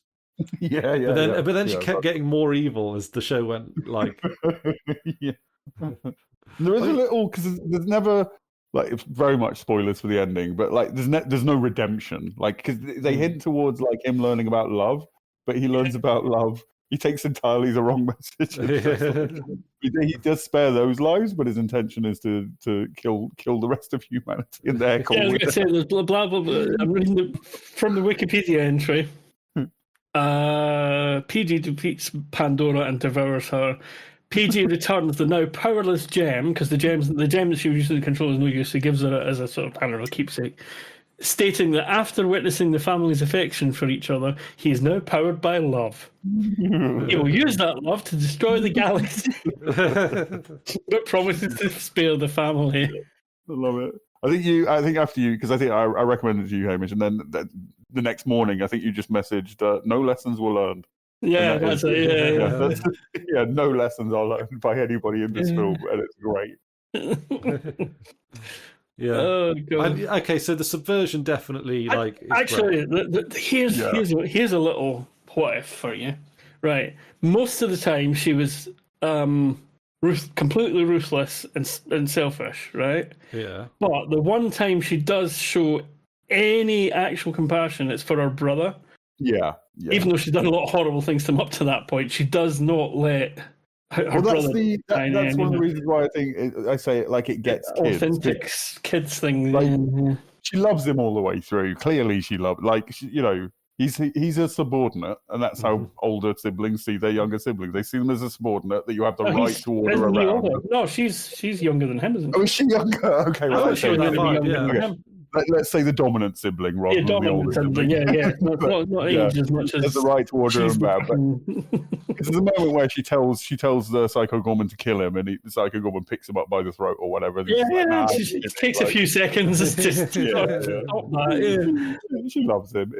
Yeah. But then she kept getting more evil as the show went. Yeah. There is a little because there's never it's very much spoilers for the ending, but there's no redemption. Because they hint towards him learning about love, but he learns about love. He takes entirely the wrong message. He does spare those lives, but his intention is to kill the rest of humanity in their I was going to say there's blah blah blah. I'm reading from the Wikipedia entry. PG defeats Pandora and devours her. PG returns the now powerless gem because the gem that she was using to control is no use. He gives her it as a sort of keepsake, stating that after witnessing the family's affection for each other, he is now powered by love. He will use that love to destroy the galaxy, but promises to spare the family. I love it. I think after you, because I think I recommended it to you, Hamish, and then the next morning, I think you just messaged, no lessons were learned. Yeah, that's it. Yeah, no lessons are learned by anybody in this film, and it's great. Yeah. Oh, God. Okay, so the subversion definitely actually here's a little what if for you, right? Most of the time she was completely ruthless and selfish, right? Yeah. But the one time she does show any actual compassion, it's for her brother. Yeah. Even though she's done a lot of horrible things to him up to that point, she does not let her that's brother. That's one of the reasons why I think I say it it gets kids. Authentic kids thing. She loves him all the way through. Clearly, she loves. He's a subordinate, and that's how older siblings see their younger siblings. They see them as a subordinate that you have the right to order around. No, she's younger than him, isn't she? Oh, is she younger? Okay, well, she was younger than him. Let's say the dominant sibling rather than the older sibling. Yeah. Not age as much as... There's the right to order him back. There's a moment where she tells the Psycho Goreman to kill him, and the Psycho Goreman picks him up by the throat or whatever. It takes a few seconds. It's just stop that. She loves him.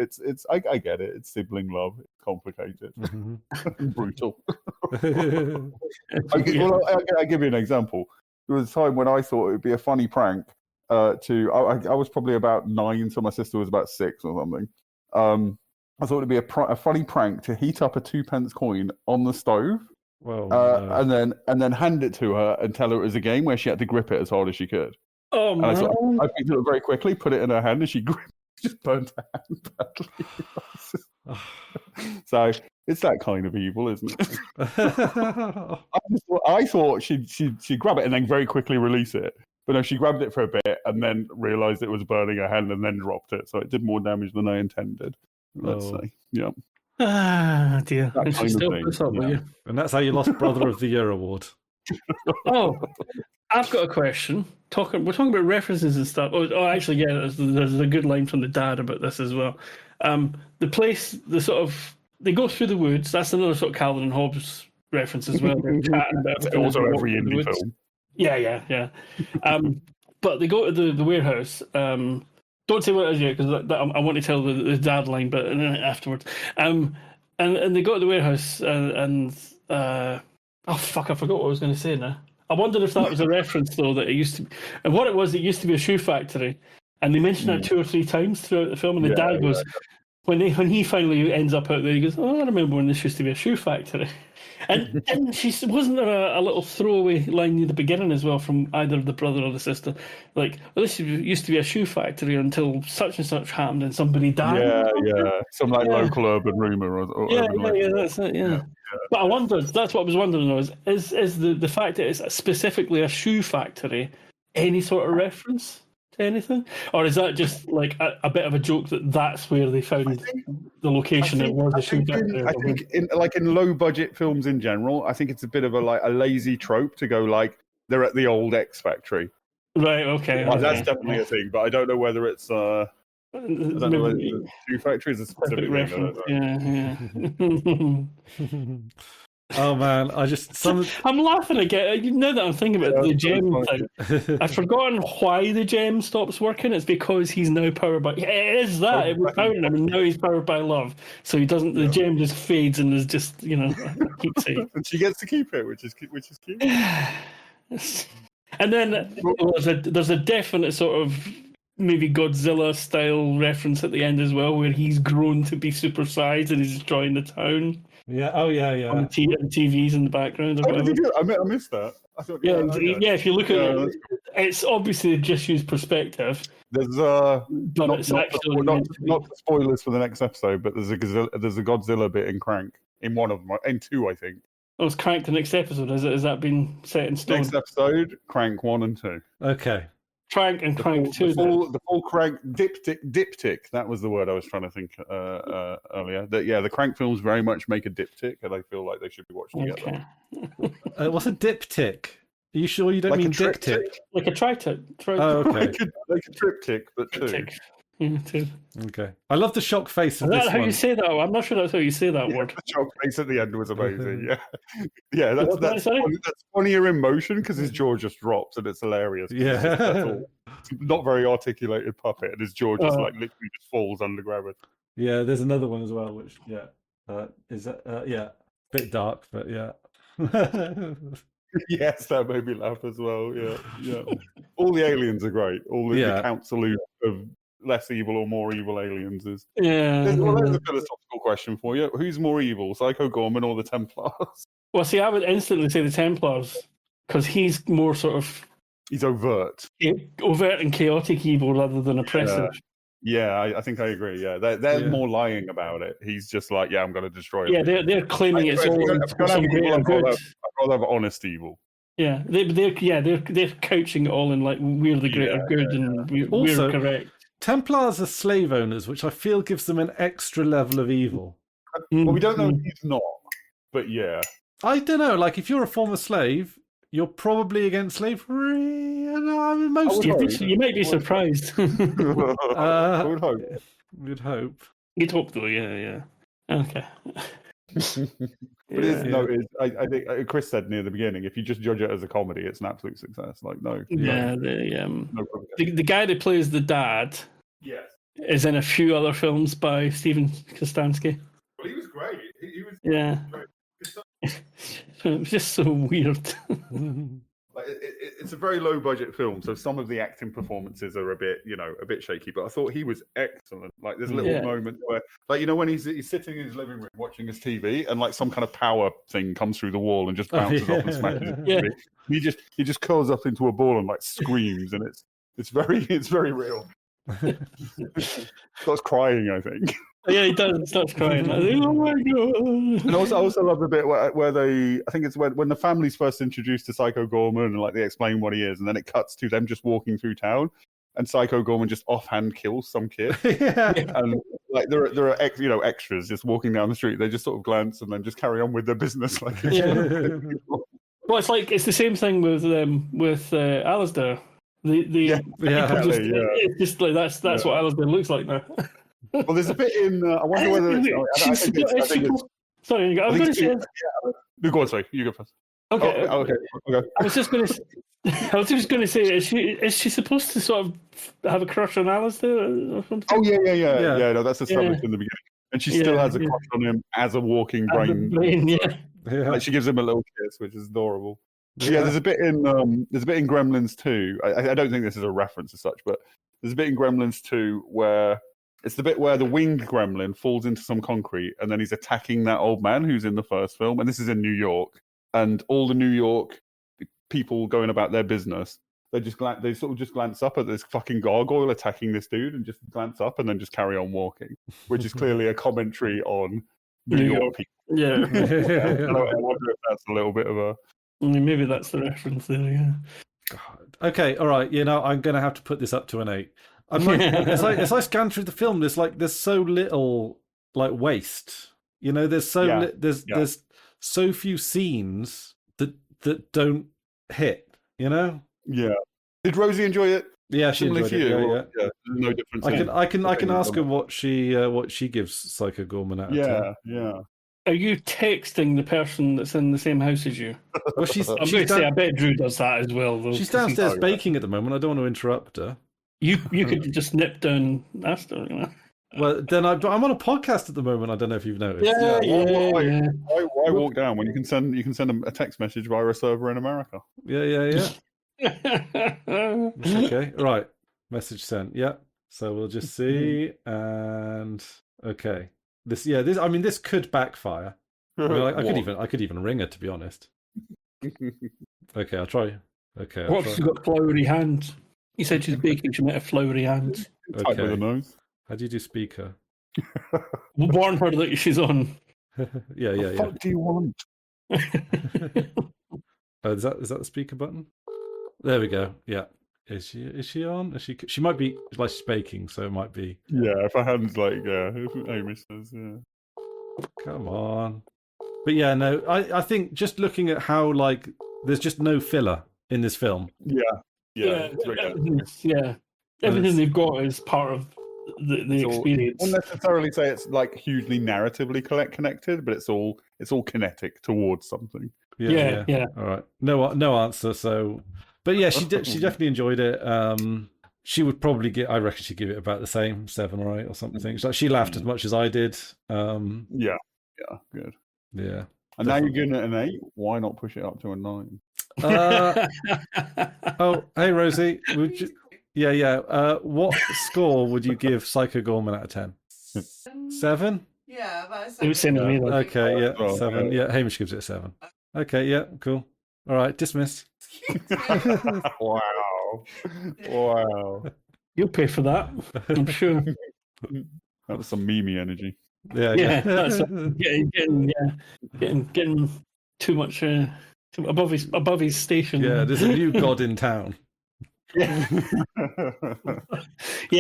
I get it. It's sibling love. It's complicated. Brutal. I'll give you an example. There was a time when I thought it would be a funny prank I was probably about 9, so my sister was about 6 or something. I thought it'd be a funny prank to heat up a 2p coin on the stove, and then hand it to her and tell her it was a game where she had to grip it as hard as she could. Oh man! I picked it up very quickly, put it in her hand, and she gripped, just burnt her hand badly. So it's that kind of evil, isn't it? I thought she'd grab it and then very quickly release it. But no, she grabbed it for a bit and then realised it was burning her hand and then dropped it. So it did more damage than I intended, let's say. Yeah. Ah, dear. That And she kind of still thing, puts up with you. And that's how you lost Brother of the Year award. Oh, I've got a question. We're talking about references and stuff. Oh, actually, yeah, there's a good line from the dad about this as well. The place, they go through the woods. That's another sort of Calvin and Hobbes reference as well. They're chatting about Also every indie film. Yeah. But they go to the warehouse. Don't say what it is yet, because I want to tell the dad line, but afterwards. And they go to the warehouse and oh fuck, I forgot what I was going to say now. I wondered if that was a reference though, that it used to be, and what it was, it used to be a shoe factory, and they mentioned that 2 or 3 times throughout the film, and the dad goes, when he finally ends up out there, he goes, "Oh, I remember when this used to be a shoe factory." And wasn't there a little throwaway line near the beginning as well from either the brother or the sister, like, "Well, this used to be a shoe factory until such and such happened and somebody died." Some local urban rumor or that's it. Yeah. But I wondered. That's what I was wondering though. Is the fact that it's specifically a shoe factory any sort of reference to anything, or is that just like a bit of a joke that's where they found the location? It was a shoe factory. I think in low budget films in general, I think it's a bit of a lazy trope to go like they're at the old X factory. Right. Okay. That's definitely a thing, but I don't know whether it's. I don't know whether the shoe factory is a specific reference. Yeah. Oh man, I'm laughing again. Now that I'm thinking about the gem thing, I've forgotten why the gem stops working. It's because he's now powered by. It is that it was powering him, and now he's powered by love. So he doesn't. The gem just fades and is just keeps it. And she gets to keep it, which is cute. And then there's a definite sort of maybe Godzilla style reference at the end as well, where he's grown to be supersized and he's destroying the town. Yeah. Oh, yeah. On TVs in the background. How did he do it? I missed that. I thought, if you look at it, it's obviously just used perspective. There's not spoilers for the next episode, but there's a Godzilla bit in Crank in one of them, in 2, I think. Oh, it's Crank the next episode. Has that been set in stone? Next episode, Crank 1 and 2. Okay. Crank and Crank 2. The full Crank diptych. That was the word I was trying to think earlier. The Crank films very much make a diptych, and I feel like they should be watched together. What's a diptych? Are you sure you don't mean diptych? Like a triptych. Oh, okay. like a triptych, but two. Yeah, too. Okay. I love the shock face of this one. Is that how you say that? I'm not sure that's how you say that word. The shock face at the end was amazing. Yeah. That's funnier in motion because his jaw just drops and it's hilarious. Yeah. Not very articulated puppet, and his jaw just literally just falls under gravity. Yeah, there's another one as well, which is bit dark, but yeah. Yes, that made me laugh as well. Yeah. All the aliens are great. All the council of less evil or more evil aliens is. Yeah. There's a philosophical question for you. Who's more evil, Psycho Goreman or the Templars? Well, see, I would instantly say the Templars, because he's more sort of... He's overt and chaotic evil rather than oppressive. Yeah, I think I agree. Yeah, they're more lying about it. He's just like, I'm going to destroy it. Yeah, they're claiming it's all some greater good. I'd rather have honest evil. Yeah, they're couching it all in like we're the greater good and we're correct. Templars are slave owners, which I feel gives them an extra level of evil. Well, we don't know if he's not, but yeah. I don't know. Like, if you're a former slave, you're probably against slavery. You might be surprised. I would hope. You'd hope. You'd hope, though. Yeah. Okay. I think Chris said near the beginning, if you just judge it as a comedy, it's an absolute success. Like, no. Yeah, the guy that plays the dad is in a few other films by Steven Kostanski. Well, he was great. He was great. It was just so weird. It's a very low budget film, so some of the acting performances are a bit shaky. But I thought he was excellent. Like, there's little moments where, like, when he's sitting in his living room watching his TV, and like some kind of power thing comes through the wall and just bounces off and smashes his TV. He just curls up into a ball and like screams, and it's very real. Starts crying, I think. Yeah, he does. Starts crying. Oh my god! And also, I also love the bit where they, I think it's when the family's first introduced to Psycho Goreman, and like they explain what he is, and then it cuts to them just walking through town, and Psycho Goreman just offhand kills some kid. And like there are extras just walking down the street. They just sort of glance and then just carry on with their business. Like, Well, it's the same thing with Alistair. It's just like that's what Alistair looks like now. Well, there's a bit in. I wonder whether. Sorry, I was going to say. No, go on, sorry. You go first. Okay. Okay. I was just going to say, is she supposed to sort of have a crush on Alistair or something? Oh yeah. No, that's established in the beginning, and she still has a crush on him as a walking brain. Like she gives him a little kiss, which is adorable. Yeah, there's a bit in Gremlins 2. I don't think this is a reference as such, but there's a bit in Gremlins 2 where it's the bit where the winged gremlin falls into some concrete and then he's attacking that old man who's in the first film, and this is in New York, and all the New York people going about their business, they sort of just glance up at this fucking gargoyle attacking this dude and just glance up and then just carry on walking, which is clearly a commentary on New York people. Yeah. I wonder if that's a little bit of a... Maybe that's the reference there, yeah. God. Okay, all right. I'm going to have to put this up to an 8. I'm like, as I scan through the film, there's so little like waste. There's there's so few scenes that don't hit. Yeah. Did Rosie enjoy it? Yeah, she enjoyed it. Yeah. No difference. I can ask her what she gives Psycho Goreman out of 10. Yeah. Are you texting the person that's in the same house as you? Well, I'm going to say I bet Drew does that as well. Though, she's downstairs baking at the moment. I don't want to interrupt her. You could just nip down Astor, Well, then I'm on a podcast at the moment. I don't know if you've noticed. Why walk down when you can send a text message via a server in America? Yeah. Okay, right. Message sent. Yeah. So we'll just see. And okay, this could backfire. I could even ring her, to be honest. Okay, I'll try. Okay. What if she's got flowery hands? You said she's baking. She might have flowery hands. Tight with the nose. How do you do speaker? Warn her that she's on. Yeah. What do you want? Is that the speaker button? There we go. Yeah. Is she on? She might be like she's baking, so it might be. Yeah, if her hand's like Amy says, yeah. Come on. But yeah, no, I think just looking at how like there's just no filler in this film. Everything they've got is part of the experience. I wouldn't necessarily say it's like hugely narratively connected, but it's all kinetic towards something. Yeah. All right, no answer. So, but yeah, she definitely enjoyed it. She would probably I reckon she'd give it about the same 7 or 8 or something. She laughed as much as I did. Yeah, good. Yeah. And now you're giving it an 8. Why not push it up to a 9? Oh, hey Rosie, what score would you give Psycho Goreman out of 10? 7? Yeah, about 7. It was same to me. Okay, yeah, 7. Yeah, Hamish gives it a 7. Okay, yeah, cool. All right, dismissed. Wow. You'll pay for that, I'm sure. That was some Mimi energy. Yeah. That's getting too much above his station. Yeah, there's a new god in town. Yeah,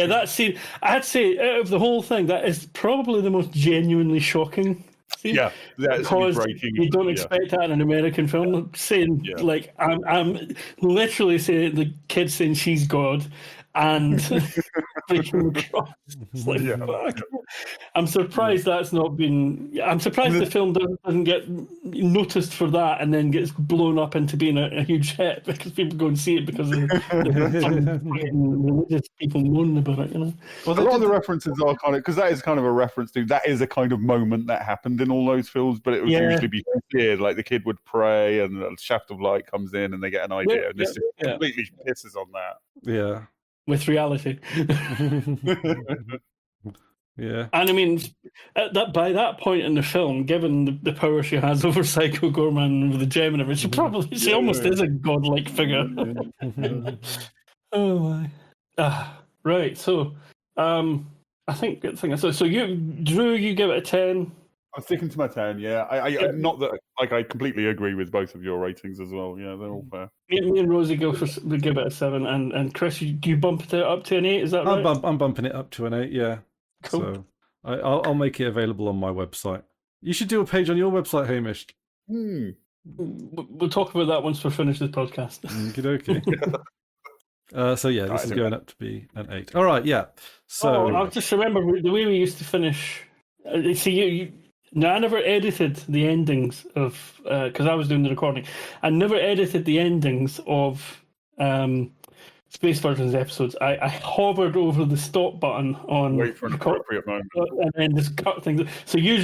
that scene. I'd say out of the whole thing, that is probably the most genuinely shocking scene. Yeah, because you don't expect that in an American film. Saying like, I'm literally saying the kid saying she's God. And breaking the cross. It's like, fuck. I'm surprised that's not been. I'm surprised the film doesn't get noticed for that and then gets blown up into being a huge hit because people go and see it because of religious people moaning about it. Well, a lot of the references are kind of because that is kind of a reference to that is a kind of moment that happened in all those films, but it would usually be weird. Like the kid would pray and a shaft of light comes in and they get an idea, and this completely pisses on that. Yeah. With reality. Yeah. And I mean, by that point in the film, given the power she has over Psycho Goreman with the gem and everything, she almost is a godlike figure. Oh my. Right, so I think so. So you, Drew, you give it a 10. I'm sticking to my 10. Yeah, not that I completely agree with both of your ratings as well. Yeah, they're all fair. Me and Rosie we give it a 7, and Chris, do you bump it up to an 8? Is that right? I'm bumping it up to an 8. Yeah. Cool. So I'll make it available on my website. You should do a page on your website, Hamish. We'll talk about that once we finish this podcast. Okay. So yeah, this is going up to be an 8. All right, yeah. So I'll just remember the way we used to finish. See, I never edited the endings of because I was doing the recording. I never edited the endings of Space Virgins episodes. I hovered over the stop button on wait for an appropriate moment, and then just cut things. So usually.